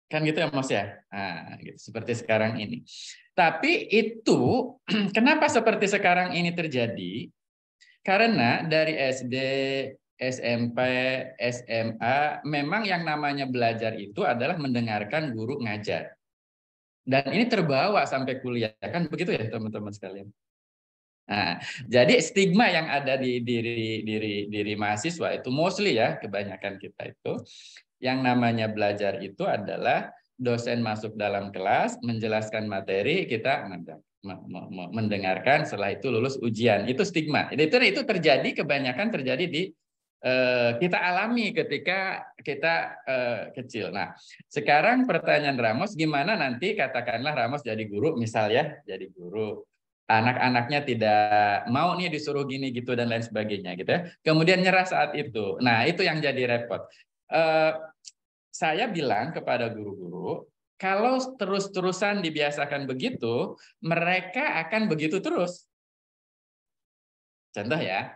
Kan gitu ya Mas ya. Nah, gitu, seperti sekarang ini. Tapi itu kenapa seperti sekarang ini terjadi? Karena dari SD, SMP, SMA, memang yang namanya belajar itu adalah mendengarkan guru ngajar. Dan ini terbawa sampai kuliah, kan begitu ya teman-teman sekalian. Nah, jadi stigma yang ada di diri mahasiswa itu mostly ya, kebanyakan kita itu, yang namanya belajar itu adalah dosen masuk dalam kelas, menjelaskan materi, kita mendengarkan, setelah itu lulus ujian. Itu stigma. Itu terjadi, kebanyakan terjadi di kita alami ketika kita kecil. Nah, sekarang pertanyaan Ramos, gimana nanti katakanlah Ramos jadi guru, misal ya, jadi guru. Anak-anaknya tidak mau nih disuruh gini gitu dan lain sebagainya gitu ya. Kemudian nyerah saat itu. Nah, itu yang jadi repot. Saya bilang kepada guru-guru, kalau terus-terusan dibiasakan begitu, mereka akan begitu terus. Contoh ya,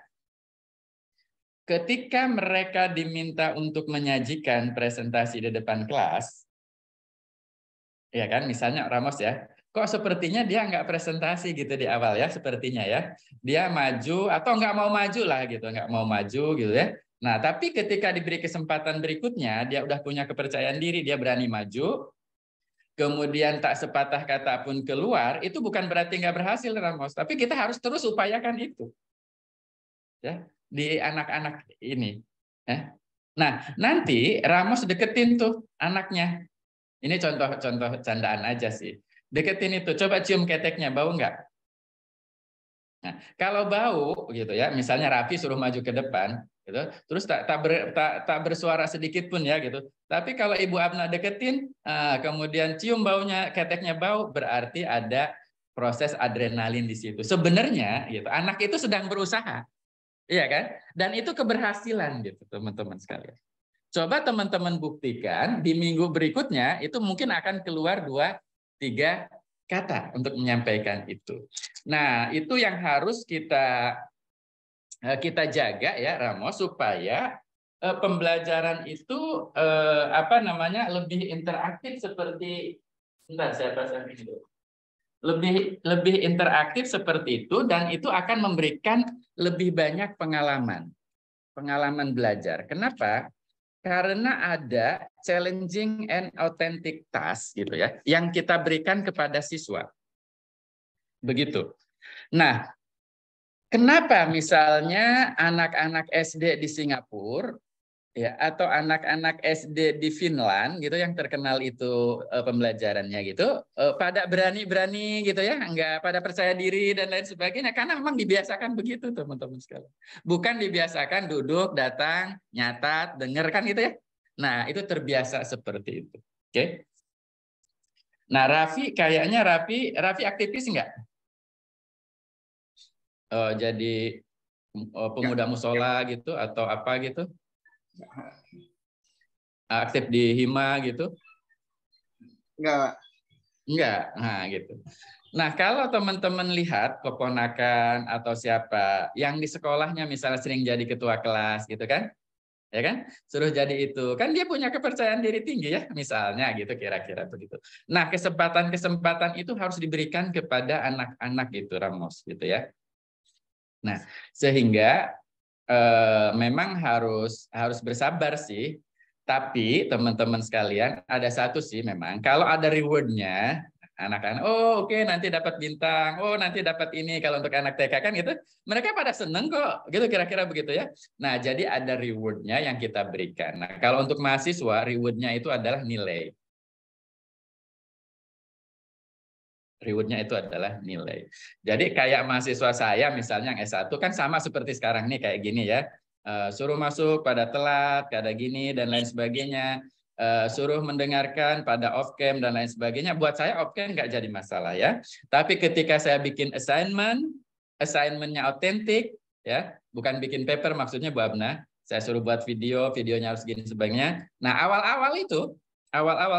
ketika mereka diminta untuk menyajikan presentasi di depan kelas, ya kan, misalnya Ramos ya, kok sepertinya dia nggak presentasi gitu di awal ya, sepertinya ya, dia maju atau nggak mau maju lah gitu, nggak mau maju gitu ya. Nah, tapi ketika diberi kesempatan berikutnya, dia udah punya kepercayaan diri, dia berani maju, kemudian tak sepatah kata pun keluar, itu bukan berarti nggak berhasil Ramos, tapi kita harus terus upayakan itu. Ya, di anak-anak ini. Nah, nanti Ramos deketin tuh anaknya. Ini contoh candaan aja sih. Deketin itu, coba cium keteknya, bau nggak? Nah, kalau bau gitu ya, misalnya Raffi suruh maju ke depan, gitu, terus tak bersuara sedikit pun ya gitu. Tapi kalau Ibu Abna deketin, kemudian cium baunya, keteknya bau, berarti ada proses adrenalin di situ. Sebenarnya gitu, anak itu sedang berusaha. Iya kan? Dan itu keberhasilan gitu, teman-teman sekalian. Coba teman-teman buktikan di minggu berikutnya itu mungkin akan keluar 2-3 kata untuk menyampaikan itu. Nah, itu yang harus kita jaga ya Ramos, supaya pembelajaran itu lebih interaktif seperti lebih interaktif seperti itu, dan itu akan memberikan lebih banyak pengalaman belajar. Kenapa? Karena ada challenging and authentic task gitu ya, yang kita berikan kepada siswa. Begitu. Nah, kenapa misalnya anak-anak SD di Singapura ya atau anak-anak SD di Finland gitu yang terkenal itu pembelajarannya gitu pada berani-berani gitu ya, enggak pada percaya diri dan lain sebagainya karena memang dibiasakan begitu teman-teman sekalian. Bukan dibiasakan duduk, datang, nyatat, dengar kan gitu ya. Nah, itu terbiasa seperti itu. Oke. Nah, Raffi kayaknya Raffi aktivis enggak? Jadi pemuda musola gitu atau apa gitu? Aktif di Hima gitu? Enggak. Enggak. Nah, gitu. Nah, kalau teman-teman lihat keponakan atau siapa yang di sekolahnya misalnya sering jadi ketua kelas gitu kan? Ya kan? Suruh jadi itu. Kan dia punya kepercayaan diri tinggi ya, misalnya gitu kira-kira begitu. Nah, kesempatan-kesempatan itu harus diberikan kepada anak-anak gitu, Ramos gitu ya. Nah, sehingga memang harus bersabar sih. Tapi teman-teman sekalian ada satu sih memang kalau ada rewardnya anak-anak, oh oke, nanti dapat bintang, oh nanti dapat ini kalau untuk anak TK kan gitu, mereka pada seneng kok gitu kira-kira begitu ya. Nah jadi ada rewardnya yang kita berikan. Nah kalau untuk mahasiswa rewardnya itu adalah nilai. Rewardnya itu adalah nilai. Jadi kayak mahasiswa saya misalnya yang S1 kan sama seperti sekarang nih kayak gini ya. Suruh masuk pada telat, pada gini dan lain sebagainya. Suruh mendengarkan pada off cam dan lain sebagainya. Buat saya off cam nggak jadi masalah ya. Tapi ketika saya bikin assignment-nya otentik ya, bukan bikin paper maksudnya Bu Abna. Saya suruh buat video, videonya harus gini sebagainya. Nah, awal-awal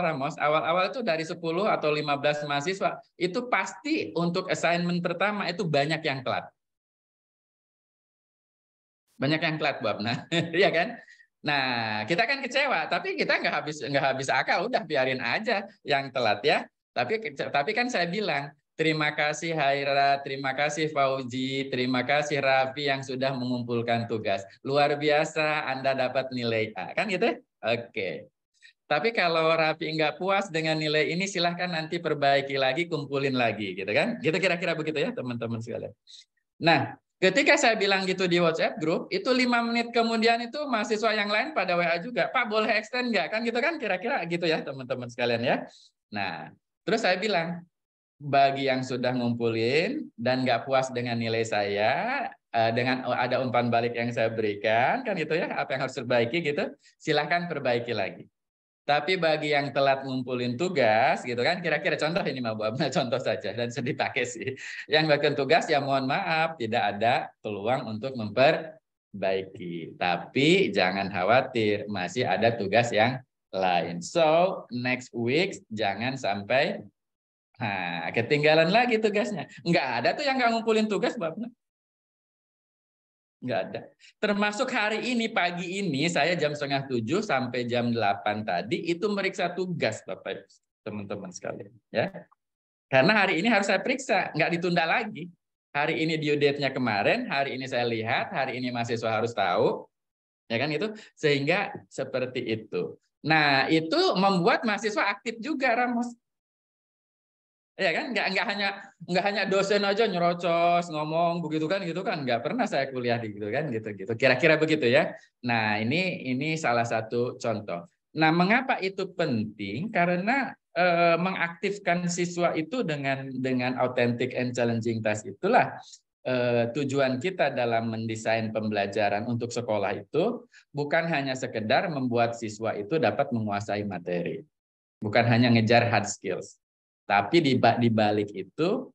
Ramos, awal-awal itu dari 10 atau 15 mahasiswa, itu pasti untuk assignment pertama itu banyak yang telat. Banyak yang telat, Bu Abna. Iya kan? Nah, kita kan kecewa, tapi kita nggak habis akal, udah biarin aja yang telat ya. Tapi kan saya bilang, terima kasih Haira, terima kasih Fauzi, terima kasih Raffi yang sudah mengumpulkan tugas. Luar biasa, Anda dapat nilai A. Kan gitu? Oke. Tapi kalau Raffi nggak puas dengan nilai ini, silahkan nanti perbaiki lagi, kumpulin lagi, gitu kan? Gitu kira-kira begitu ya, teman-teman sekalian. Nah, ketika saya bilang gitu di WhatsApp grup, itu 5 menit kemudian itu mahasiswa yang lain pada WA juga, Pak boleh extend nggak? Kan gitu kan, kira-kira gitu ya, teman-teman sekalian ya. Nah, terus saya bilang, bagi yang sudah ngumpulin dan nggak puas dengan nilai saya, dengan ada umpan balik yang saya berikan, kan gitu ya, apa yang harus diperbaiki gitu, silahkan perbaiki lagi. Tapi bagi yang telat ngumpulin tugas, gitu kan, kira-kira contoh ini mau Bu Abna, contoh saja dan sedih pakai sih. Yang bikin tugas ya mohon maaf, tidak ada peluang untuk memperbaiki. Tapi jangan khawatir, masih ada tugas yang lain. So next week jangan sampai ketinggalan lagi tugasnya. Enggak ada tuh yang nggak ngumpulin tugas Bu Abna. Enggak ada. Termasuk hari ini, pagi ini, saya jam 6:30 sampai jam 8 tadi, itu meriksa tugas, Bapak teman-teman sekalian. Ya. Karena hari ini harus saya periksa, nggak ditunda lagi. Hari ini due date-nya kemarin, hari ini saya lihat, hari ini mahasiswa harus tahu. Ya kan itu? Sehingga seperti itu. Nah, itu membuat mahasiswa aktif juga, Ramos. Ya kan, nggak hanya dosen aja nyerocos ngomong begitu kan, gitu kan, nggak pernah saya kuliah di gitu kan, gitu kira-kira begitu ya. Nah ini salah satu contoh. Nah mengapa itu penting? Karena mengaktifkan siswa itu dengan authentic and challenging task itulah tujuan kita dalam mendesain pembelajaran untuk sekolah itu bukan hanya sekedar membuat siswa itu dapat menguasai materi, bukan hanya ngejar hard skills. Tapi di balik itu,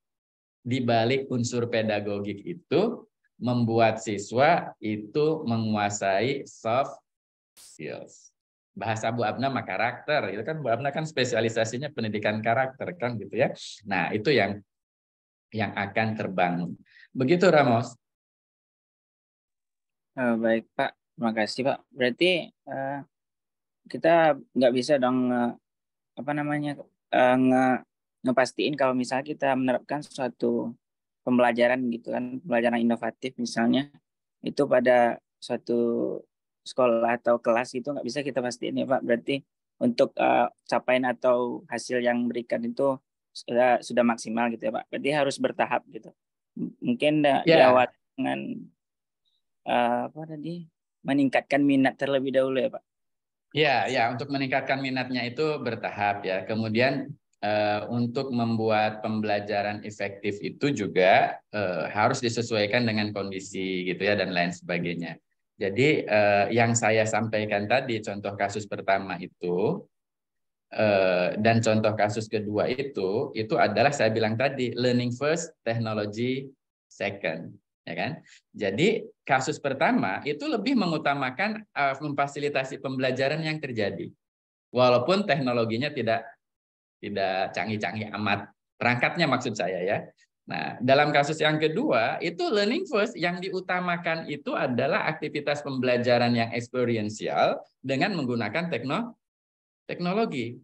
di balik unsur pedagogik itu, membuat siswa itu menguasai soft skills. Bahasa Bu Abna mah karakter, itu kan Bu Abna kan spesialisasinya pendidikan karakter kan gitu ya. Nah itu yang akan terbangun. Begitu Ramos. Baik Pak, terima kasih Pak. Berarti kita nggak bisa dong ngepastiin kalau misalnya kita menerapkan suatu pembelajaran gitu kan, pembelajaran inovatif misalnya, itu pada suatu sekolah atau kelas itu nggak bisa kita pastiin ya Pak. Berarti untuk capaian atau hasil yang berikan itu sudah maksimal gitu ya Pak. Berarti harus bertahap gitu. Mungkin Ya. diawali dengan apa tadi, meningkatkan minat terlebih dahulu ya Pak. Ya, untuk meningkatkan minatnya itu bertahap ya. Kemudian untuk membuat pembelajaran efektif itu juga harus disesuaikan dengan kondisi gitu ya dan lain sebagainya. Jadi yang saya sampaikan tadi contoh kasus pertama itu dan contoh kasus kedua itu adalah saya bilang tadi learning first, technology second, ya kan? Jadi kasus pertama itu lebih mengutamakan memfasilitasi pembelajaran yang terjadi, walaupun teknologinya tidak canggih-canggih amat, perangkatnya maksud saya ya. Nah, dalam kasus yang kedua itu learning first, yang diutamakan itu adalah aktivitas pembelajaran yang experiential dengan menggunakan teknologi.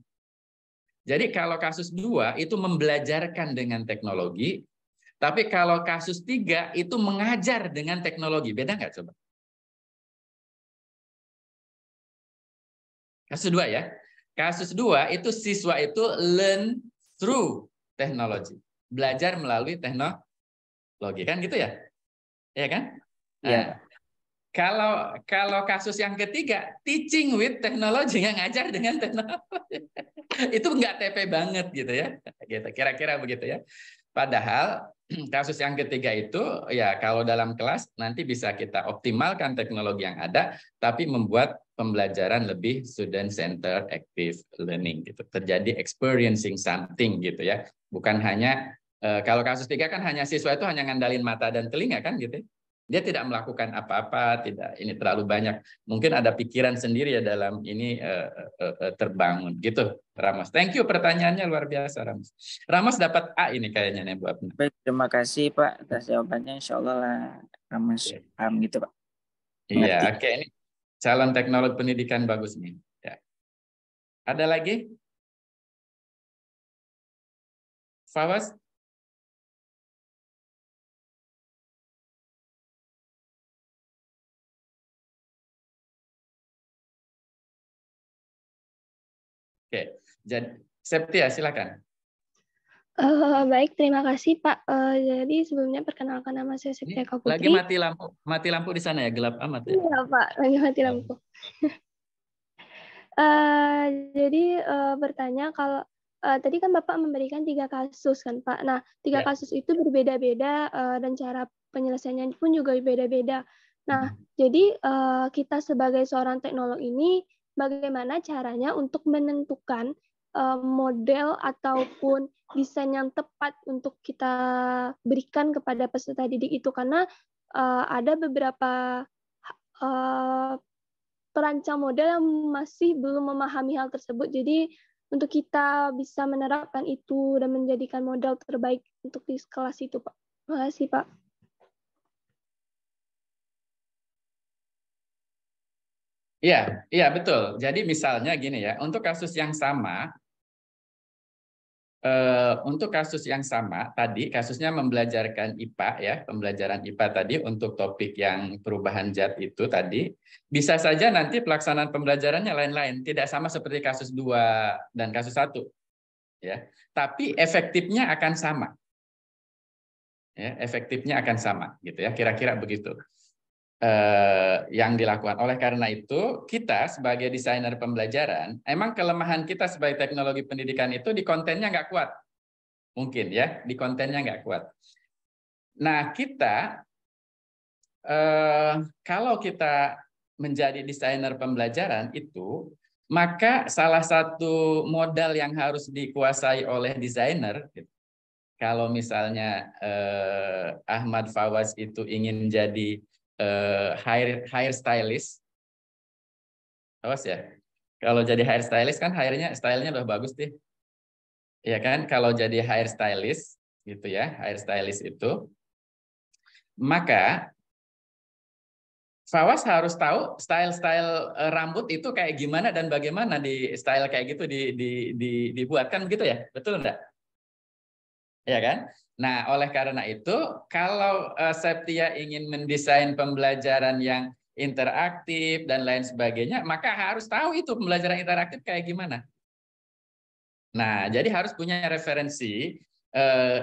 Jadi kalau kasus 2 itu membelajarkan dengan teknologi, tapi kalau kasus 3 itu mengajar dengan teknologi. Beda nggak coba? Kasus 2 ya. Kasus 2 itu siswa itu learn through technology. Belajar melalui teknologi. Kan gitu ya? Iya kan? Nah, Iya. Kalau kasus yang ketiga, teaching with technology, yang ngajar dengan teknologi. Itu nggak TP banget gitu ya. Gitu, kira-kira begitu ya. Padahal kasus yang ketiga itu ya kalau dalam kelas nanti bisa kita optimalkan teknologi yang ada, tapi membuat pembelajaran lebih student centered active learning gitu. Terjadi experiencing something gitu ya. Bukan hanya kalau kasus 3 kan hanya siswa itu hanya ngandalin mata dan telinga kan gitu. Dia tidak melakukan apa-apa, tidak ini terlalu banyak. Mungkin ada pikiran sendiri ya dalam ini terbangun gitu. Ramos, thank you, pertanyaannya luar biasa Ramos. Ramos dapat A ini kayaknya nih buat. Baik, terima kasih Pak atas jawabannya. Insya Allah lah Ramos paham gitu Pak. Iya, oke. Ini calon teknolog pendidikan bagus nih. Ya. Ada lagi? Fawas? Oke, jadi Septia silakan. Baik, terima kasih Pak. Jadi sebelumnya perkenalkan nama saya Septia Kaputri. Lagi mati lampu di sana ya, gelap amat ya. Iya Pak, lagi mati lampu. Jadi bertanya kalau tadi kan Bapak memberikan 3 kasus kan Pak. Nah, 3 kasus itu berbeda-beda dan cara penyelesaiannya pun juga berbeda-beda. Nah, jadi kita sebagai seorang teknolog ini bagaimana caranya untuk menentukan model ataupun desain yang tepat untuk kita berikan kepada peserta didik itu, karena ada beberapa perancang model yang masih belum memahami hal tersebut. Jadi untuk kita bisa menerapkan itu dan menjadikan model terbaik untuk di kelas itu, Pak. Terima kasih, Pak. Iya, betul. Jadi misalnya gini ya, untuk kasus yang sama, tadi kasusnya membelajarkan IPA ya, pembelajaran IPA tadi untuk topik yang perubahan zat itu tadi, bisa saja nanti pelaksanaan pembelajarannya lain-lain, tidak sama seperti kasus 2 dan kasus 1 ya, tapi efektifnya akan sama. Ya, efektifnya akan sama gitu ya, kira-kira begitu. Yang dilakukan. Oleh karena itu, kita sebagai desainer pembelajaran, emang kelemahan kita sebagai teknologi pendidikan itu di kontennya nggak kuat. Mungkin ya, di kontennya nggak kuat. Nah, kita, kalau kita menjadi desainer pembelajaran itu, maka salah satu modal yang harus dikuasai oleh desainer, kalau misalnya Ahmad Fawaz itu ingin jadi hair stylist, awas ya. Kalau jadi hair stylist kan stylenya udah bagus deh, ya kan? Kalau jadi hair stylist gitu ya, hair stylist itu, maka Fawaz harus tahu style rambut itu kayak gimana dan bagaimana di style kayak gitu dibuatkan begitu ya, betul enggak? Ya kan? Nah, oleh karena itu, kalau Septia ingin mendesain pembelajaran yang interaktif dan lain sebagainya, maka harus tahu itu pembelajaran interaktif kayak gimana. Nah, jadi harus punya referensi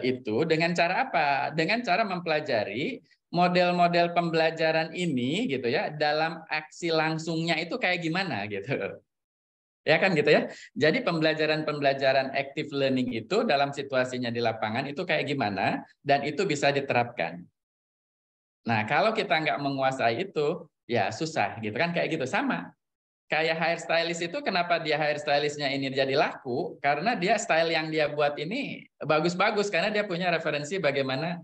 itu dengan cara apa? Dengan cara mempelajari model-model pembelajaran ini gitu ya, dalam aksi langsungnya itu kayak gimana gitu. Ya kan gitu ya. Jadi pembelajaran active learning itu dalam situasinya di lapangan itu kayak gimana dan itu bisa diterapkan. Nah, kalau kita nggak menguasai itu, ya susah gitu kan, kayak gitu. Sama kayak hairstylist itu, kenapa dia hairstylistnya ini jadi laku? Karena dia style yang dia buat ini bagus-bagus, karena dia punya referensi bagaimana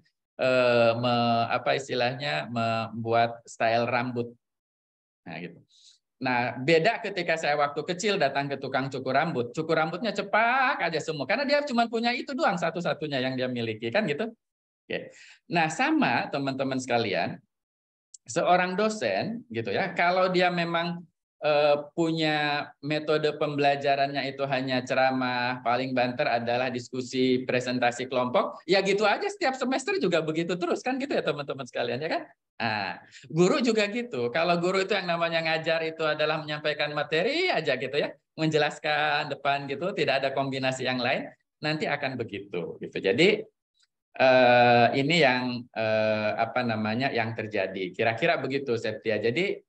apa istilahnya membuat style rambut. Nah, gitu. Nah, beda ketika saya waktu kecil datang ke tukang cukur rambut. Cukur rambutnya cepat aja semua, karena dia cuma punya itu doang satu-satunya yang dia miliki, kan gitu. Oke. Nah, sama teman-teman sekalian, seorang dosen gitu ya, kalau dia memang punya metode pembelajarannya itu hanya ceramah, paling banter adalah diskusi presentasi kelompok, ya gitu aja setiap semester juga begitu terus, kan gitu ya teman-teman sekalian, ya kan? Nah, guru juga gitu. Kalau guru itu yang namanya ngajar itu adalah menyampaikan materi aja gitu ya, menjelaskan depan gitu, tidak ada kombinasi yang lain, nanti akan begitu gitu. Jadi ini yang apa namanya yang terjadi. Kira-kira begitu Septia. Jadi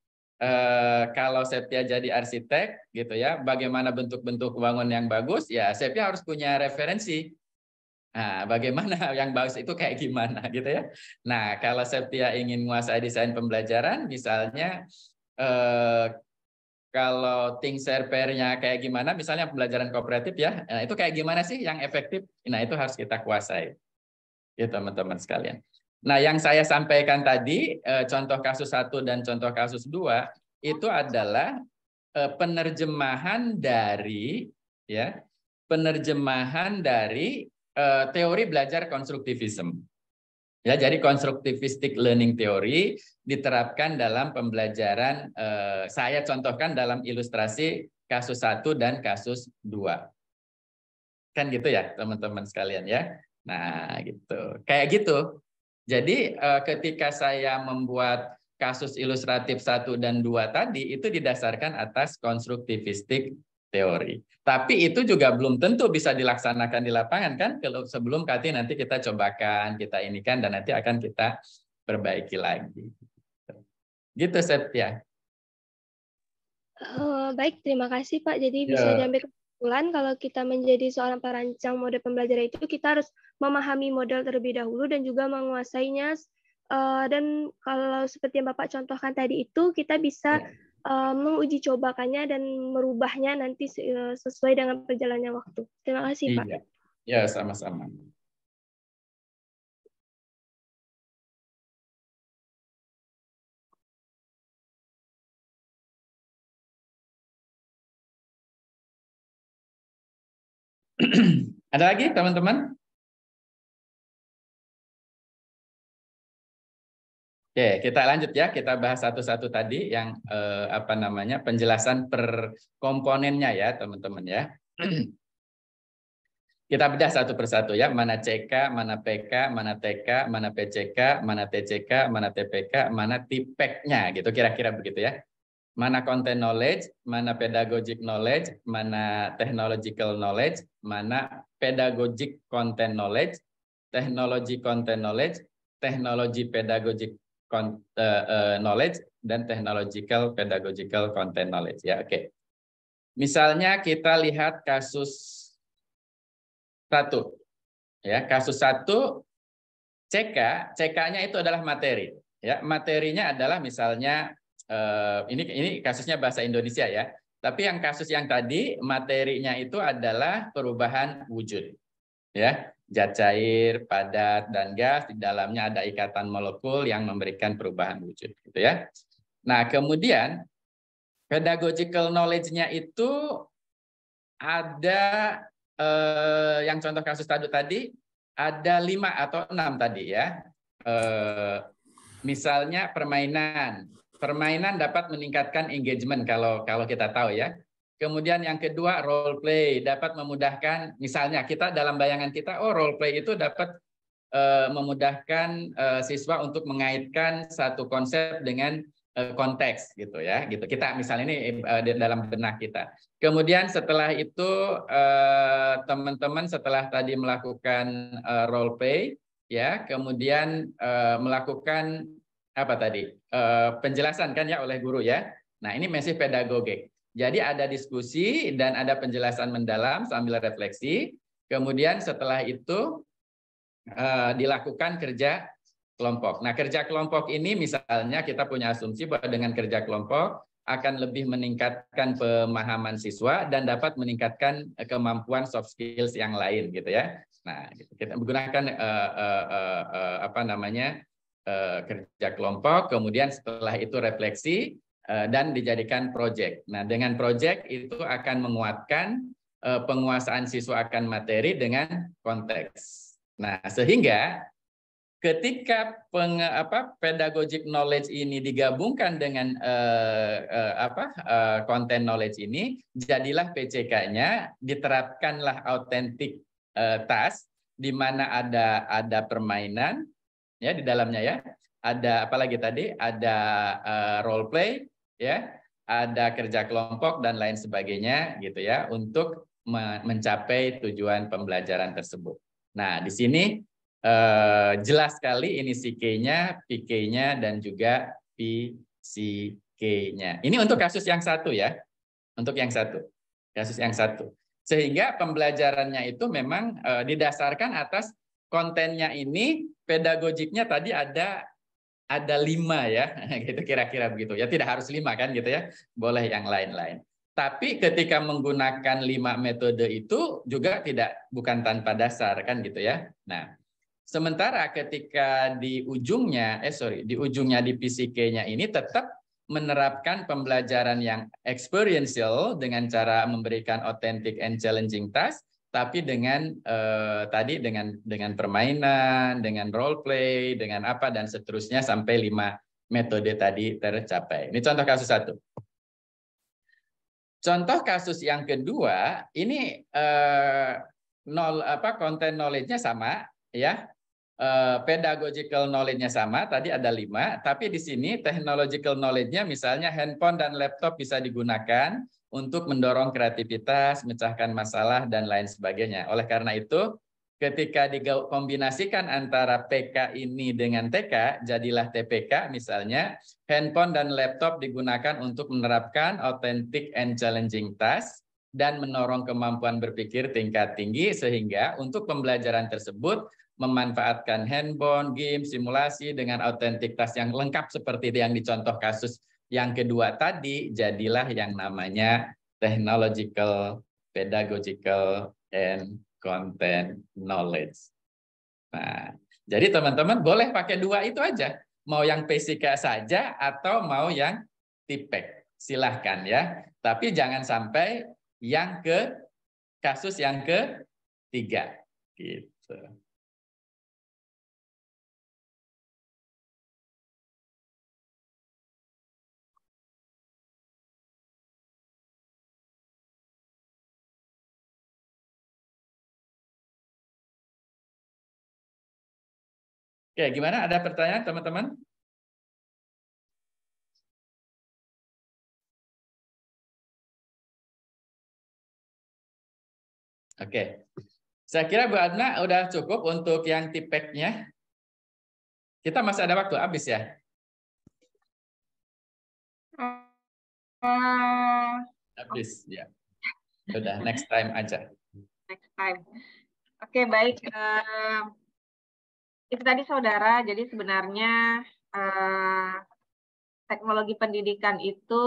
kalau Septia jadi arsitek gitu ya, bagaimana bentuk-bentuk bangun yang bagus, ya Septia harus punya referensi. Nah, bagaimana yang bagus itu kayak gimana gitu ya. Nah, kalau Septia ingin menguasai desain pembelajaran, misalnya kalau think share pair-nya kayak gimana, misalnya pembelajaran kooperatif ya, nah, itu kayak gimana sih yang efektif? Nah, itu harus kita kuasai. Ya teman-teman sekalian. Nah, yang saya sampaikan tadi, contoh kasus 1 dan contoh kasus 2, itu adalah penerjemahan dari teori belajar konstruktivisme. Ya, jadi constructivistic learning theory diterapkan dalam pembelajaran, saya contohkan dalam ilustrasi kasus 1 dan kasus 2. Kan gitu ya, teman-teman sekalian ya. Nah, gitu. Kayak gitu. Jadi ketika saya membuat kasus ilustratif 1 dan 2 tadi, itu didasarkan atas konstruktivistik teori. Tapi itu juga belum tentu bisa dilaksanakan di lapangan, kan? Kalau sebelum nanti kita cobakan, kita inikan, dan nanti akan kita perbaiki lagi. Gitu, Septia. Baik, terima kasih Pak. Jadi bisa diambil kesimpulan kalau kita menjadi seorang perancang mode pembelajaran itu, kita harus memahami model terlebih dahulu dan juga menguasainya. Dan kalau seperti yang Bapak contohkan tadi itu, kita bisa menguji cobakannya dan merubahnya nanti sesuai dengan perjalannya waktu. Terima kasih Pak. Ya, sama-sama. Ada lagi teman-teman? Oke, kita lanjut ya. Kita bahas satu-satu tadi yang apa namanya penjelasan per komponennya ya, teman-teman ya. Kita bedah satu persatu ya. Mana CK, mana PK, mana TK, mana PCK, mana TCK, mana TPK, mana TIPEK-nya gitu. Kira-kira begitu ya. Mana content knowledge, mana pedagogic knowledge, mana technological knowledge, mana pedagogic content knowledge, technology content knowledge, technology pedagogic knowledge, dan technological pedagogical content knowledge ya. Oke. Misalnya kita lihat kasus 1 ya, kasus 1 CK-nya itu adalah materi ya. Materinya adalah misalnya ini kasusnya bahasa Indonesia ya. Tapi yang kasus yang tadi materinya itu adalah perubahan wujud. Ya, zat cair, padat, dan gas, di dalamnya ada ikatan molekul yang memberikan perubahan wujud gitu ya. Nah, kemudian pedagogical knowledge-nya itu ada yang contoh kasus tadi ada 5 atau 6 tadi ya. Misalnya permainan dapat meningkatkan engagement kalau kita tahu ya. Kemudian yang kedua role play dapat memudahkan, misalnya kita dalam bayangan kita, role play itu dapat memudahkan siswa untuk mengaitkan satu konsep dengan konteks gitu ya, gitu. Kita misalnya ini dalam benak kita. Kemudian setelah itu teman-teman setelah tadi melakukan role play ya, kemudian melakukan apa tadi? Penjelasan kan ya oleh guru ya. Nah, ini masih pedagogik. Jadi ada diskusi dan ada penjelasan mendalam sambil refleksi. Kemudian setelah itu dilakukan kerja kelompok. Nah, kerja kelompok ini misalnya kita punya asumsi bahwa dengan kerja kelompok akan lebih meningkatkan pemahaman siswa dan dapat meningkatkan kemampuan soft skills yang lain gitu ya. Nah, kita menggunakan kerja kelompok, kemudian setelah itu refleksi dan dijadikan proyek. Nah, dengan proyek itu akan menguatkan penguasaan siswa akan materi dengan konteks. Nah, sehingga ketika pedagogic knowledge ini digabungkan dengan content knowledge ini, jadilah PCK-nya, diterapkanlah authentic task, di mana ada permainan ya di dalamnya ya, ada apalagi tadi, ada role play ya, ada kerja kelompok dan lain sebagainya gitu ya, untuk mencapai tujuan pembelajaran tersebut. Nah, di sini jelas sekali ini CK-nya, PK-nya, dan juga PCK-nya. Ini untuk kasus yang satu ya. Untuk yang satu. Kasus yang satu. Sehingga pembelajarannya itu memang didasarkan atas kontennya ini, pedagogiknya tadi ada 5 ya. Gitu kira-kira begitu. Ya tidak harus 5 kan gitu ya. Boleh yang lain-lain. Tapi ketika menggunakan 5 metode itu juga bukan tanpa dasar kan gitu ya. Nah, sementara ketika di ujungnya di PCK-nya ini tetap menerapkan pembelajaran yang experiential dengan cara memberikan authentic and challenging task, tapi dengan dengan permainan, dengan role play, dengan apa dan seterusnya sampai 5 metode tadi tercapai. Ini contoh kasus satu. Contoh kasus yang kedua, ini content knowledge-nya sama ya. Pedagogical knowledge-nya sama, tadi ada 5, tapi di sini technological knowledge-nya misalnya handphone dan laptop bisa digunakan untuk mendorong kreativitas, memecahkan masalah dan lain sebagainya. Oleh karena itu, ketika dikombinasikan antara PK ini dengan TK, jadilah TPK misalnya, handphone dan laptop digunakan untuk menerapkan authentic and challenging task dan mendorong kemampuan berpikir tingkat tinggi, sehingga untuk pembelajaran tersebut memanfaatkan handphone, game, simulasi dengan authentic task yang lengkap seperti yang dicontoh kasus yang kedua tadi, jadilah yang namanya technological, pedagogical, and content knowledge. Nah, jadi teman-teman boleh pakai 2 itu aja. Mau yang PCK saja atau mau yang TIPEK. Silahkan ya. Tapi jangan sampai yang kasus yang ketiga. Gitu. Oke, gimana? Ada pertanyaan teman-teman? Oke. Saya kira Bu Adna udah cukup untuk yang TIPEK-nya. Kita masih ada waktu, habis ya? Habis, ya. Udah, next time aja. Next time. Oke, baik. Itu tadi saudara, jadi sebenarnya teknologi pendidikan itu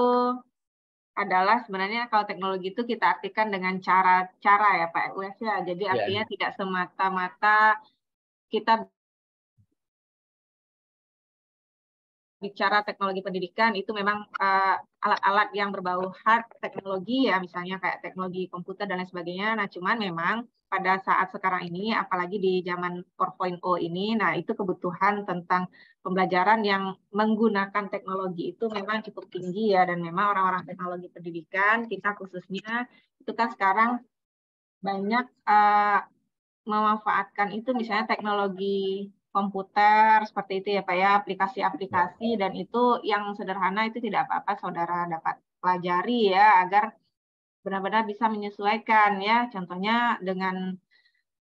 adalah sebenarnya kalau teknologi itu kita artikan dengan cara-cara ya Pak US ya. Jadi artinya tidak semata-mata kita bicara teknologi pendidikan itu memang alat-alat yang berbau hard teknologi ya, misalnya kayak teknologi komputer dan lain sebagainya. Nah, cuman memang pada saat sekarang ini, apalagi di zaman 4.0 ini, nah itu kebutuhan tentang pembelajaran yang menggunakan teknologi itu memang cukup tinggi ya, dan memang orang-orang teknologi pendidikan, kita khususnya, itu kan sekarang banyak memanfaatkan itu misalnya teknologi komputer seperti itu ya Pak ya, aplikasi-aplikasi, dan itu yang sederhana itu tidak apa-apa saudara dapat pelajari ya, agar benar-benar bisa menyesuaikan ya. Contohnya dengan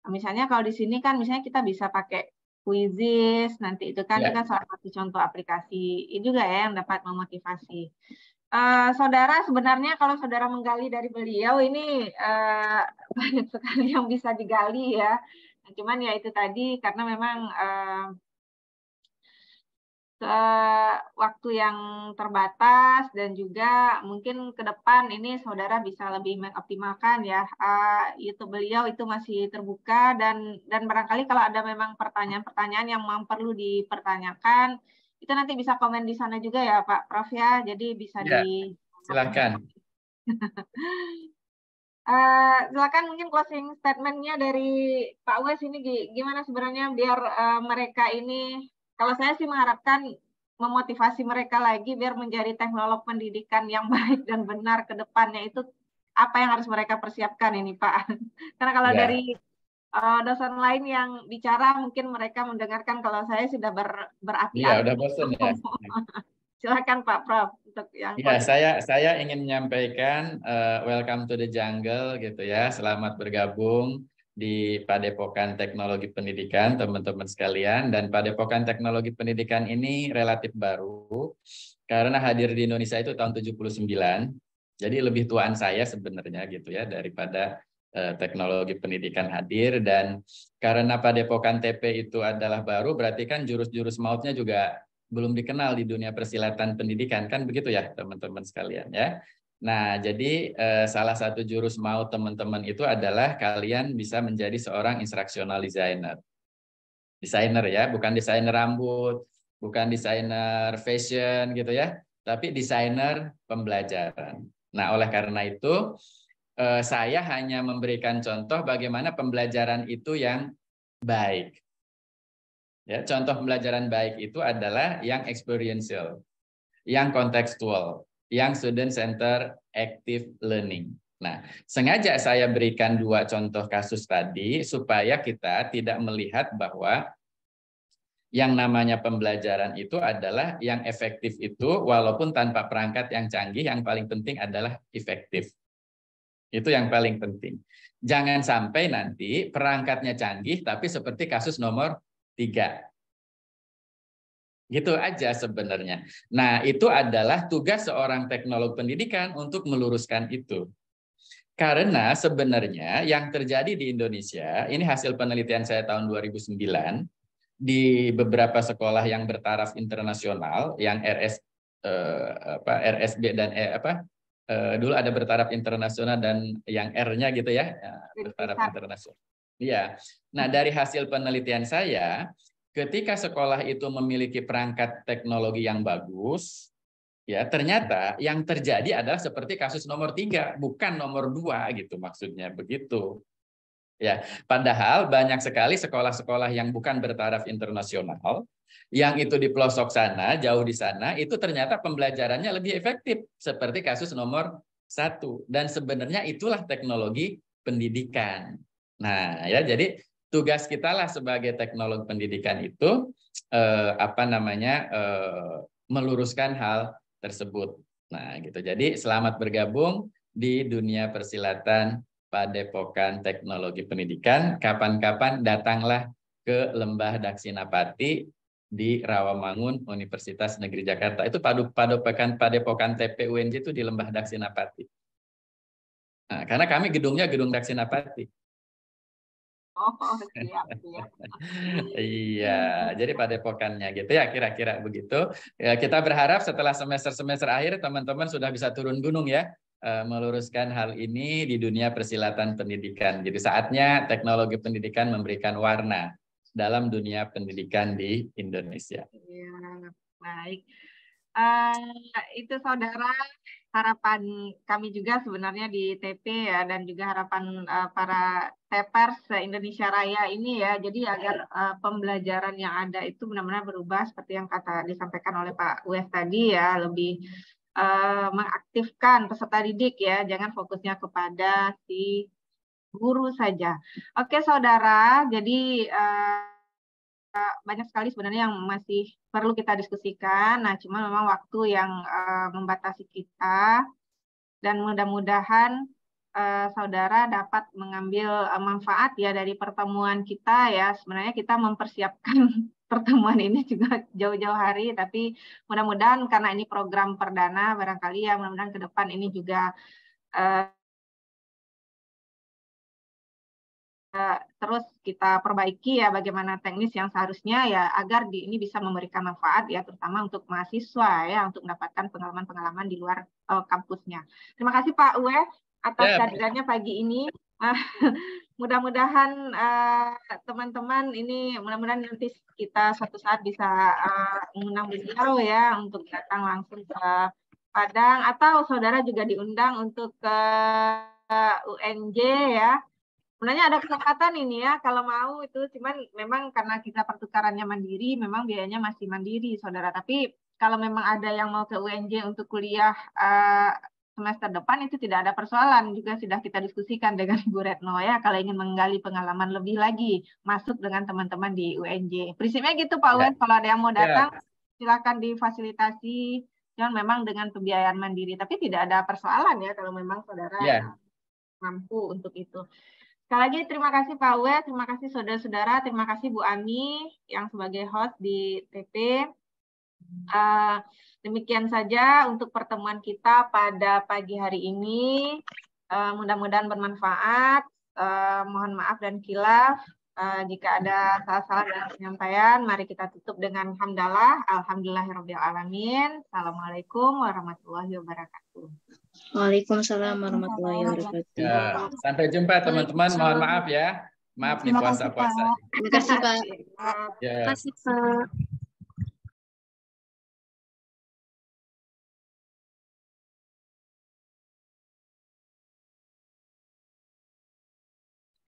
misalnya kalau di sini kan misalnya kita bisa pakai Quizzes, nanti itu kan salah satu contoh aplikasi ini juga ya yang dapat memotivasi. Saudara, sebenarnya kalau saudara menggali dari beliau ini banyak sekali yang bisa digali ya. Cuman ya itu tadi karena memang waktu yang terbatas dan juga mungkin ke depan ini saudara bisa lebih mengoptimalkan ya. YouTube beliau itu masih terbuka dan barangkali kalau ada memang pertanyaan-pertanyaan yang memang perlu dipertanyakan, itu nanti bisa komen di sana juga ya Pak Prof ya. Jadi bisa silakan. Silakan mungkin closing statement-nya dari Pak Wes ini gimana sebenarnya biar mereka ini, kalau saya sih mengharapkan memotivasi mereka lagi biar menjadi teknolog pendidikan yang baik dan benar ke depannya, itu apa yang harus mereka persiapkan ini Pak. Karena kalau dari dosen lain yang bicara mungkin mereka mendengarkan, kalau saya sudah berapi-api. Iya, udah bosan ya. Silakan Pak Prof untuk yang saya ingin menyampaikan welcome to the jungle gitu ya. Selamat bergabung di Padepokan Teknologi Pendidikan teman-teman sekalian, dan Padepokan Teknologi Pendidikan ini relatif baru karena hadir di Indonesia itu tahun 79. Jadi lebih tuaan saya sebenarnya gitu ya daripada teknologi pendidikan hadir, dan karena Padepokan TP itu adalah baru berarti kan jurus-jurus mautnya juga belum dikenal di dunia persilatan pendidikan, kan begitu ya teman-teman sekalian ya. Nah, jadi salah satu jurus maut teman-teman itu adalah kalian bisa menjadi seorang instructional designer. Desainer ya, bukan desainer rambut, bukan desainer fashion gitu ya, tapi desainer pembelajaran. Nah, oleh karena itu saya hanya memberikan contoh bagaimana pembelajaran itu yang baik. Ya, contoh pembelajaran baik itu adalah yang experiential, yang kontekstual, yang student center active learning. Nah, sengaja saya berikan 2 contoh kasus tadi supaya kita tidak melihat bahwa yang namanya pembelajaran itu adalah yang efektif itu walaupun tanpa perangkat yang canggih, yang paling penting adalah efektif. Itu yang paling penting. Jangan sampai nanti perangkatnya canggih tapi seperti kasus nomor 3. Gitu aja sebenarnya. Nah, itu adalah tugas seorang teknolog pendidikan untuk meluruskan itu. Karena sebenarnya yang terjadi di Indonesia, ini hasil penelitian saya tahun 2009, di beberapa sekolah yang bertaraf internasional, yang RSB dan dulu ada bertaraf internasional dan yang R-nya gitu ya, bertaraf internasional. Iya. Nah, dari hasil penelitian saya, ketika sekolah itu memiliki perangkat teknologi yang bagus, ya ternyata yang terjadi adalah seperti kasus nomor 3, bukan nomor 2 gitu maksudnya begitu. Ya, padahal banyak sekali sekolah-sekolah yang bukan bertaraf internasional, yang itu di pelosok sana, jauh di sana, itu ternyata pembelajarannya lebih efektif seperti kasus nomor 1. Dan sebenarnya itulah teknologi pendidikan. Nah, ya jadi tugas kita lah sebagai teknolog pendidikan itu meluruskan hal tersebut. Nah, gitu. Jadi selamat bergabung di dunia persilatan Padepokan Teknologi Pendidikan. Kapan-kapan datanglah ke Lembah Daksinapati di Rawamangun, Universitas Negeri Jakarta. Itu Padepokan TP UNJ itu di Lembah Daksinapati. Nah, karena kami gedungnya gedung Daksinapati. Oh, siap. Iya, jadi padepokannya gitu ya, kira-kira begitu. Ya, kita berharap setelah semester akhir teman-teman sudah bisa turun gunung ya, meluruskan hal ini di dunia persilatan pendidikan. Jadi saatnya teknologi pendidikan memberikan warna dalam dunia pendidikan di Indonesia. Ya, baik. Itu saudara, harapan kami juga sebenarnya di TP ya, dan juga harapan para TPers Indonesia Raya ini ya, jadi agar pembelajaran yang ada itu benar-benar berubah seperti yang disampaikan oleh Pak Wes tadi ya, lebih mengaktifkan peserta didik ya, jangan fokusnya kepada si guru saja. Oke saudara, jadi banyak sekali sebenarnya yang masih perlu kita diskusikan. Nah, cuma memang waktu yang membatasi kita, dan mudah-mudahan saudara dapat mengambil manfaat ya dari pertemuan kita ya. Sebenarnya kita mempersiapkan pertemuan ini juga jauh-jauh hari, tapi mudah-mudahan karena ini program perdana barangkali ya, mudah-mudahan ke depan ini juga terus kita perbaiki ya bagaimana teknis yang seharusnya ya agar ini bisa memberikan manfaat ya terutama untuk mahasiswa ya untuk mendapatkan pengalaman-pengalaman di luar kampusnya. Terima kasih Pak Uwe atas kehadirannya pagi ini. Mudah-mudahan teman-teman ini mudah-mudahan nanti kita suatu saat bisa mengundang beliau ya untuk datang langsung ke Padang atau saudara juga diundang untuk ke UNJ ya. Sebenarnya ada kesempatan ini ya, kalau mau itu, cuman memang karena kita pertukarannya mandiri, memang biayanya masih mandiri, saudara. Tapi kalau memang ada yang mau ke UNJ untuk kuliah semester depan, itu tidak ada persoalan. Juga sudah kita diskusikan dengan Bu Retno ya, kalau ingin menggali pengalaman lebih lagi, masuk dengan teman-teman di UNJ. Prinsipnya gitu Pak Wen, kalau ada yang mau datang, silakan difasilitasi, cuman memang dengan pembiayaan mandiri. Tapi tidak ada persoalan ya, kalau memang saudara mampu untuk itu. Sekali lagi terima kasih Pak Uwe, terima kasih saudara-saudara, terima kasih Bu Ami yang sebagai host di TP. Demikian saja untuk pertemuan kita pada pagi hari ini. Mudah-mudahan bermanfaat. Mohon maaf dan khilaf. Jika ada salah-salah dalam penyampaian, mari kita tutup dengan hamdalah. Alhamdulillahirabbil alamin. Assalamualaikum warahmatullahi wabarakatuh. Waalaikumsalam warahmatullahi wabarakatuh. Ya, sampai jumpa teman-teman. Mohon maaf ya. Maaf nih puasa-puasa. Terima kasih Pak. Ya. Terima kasih Pak.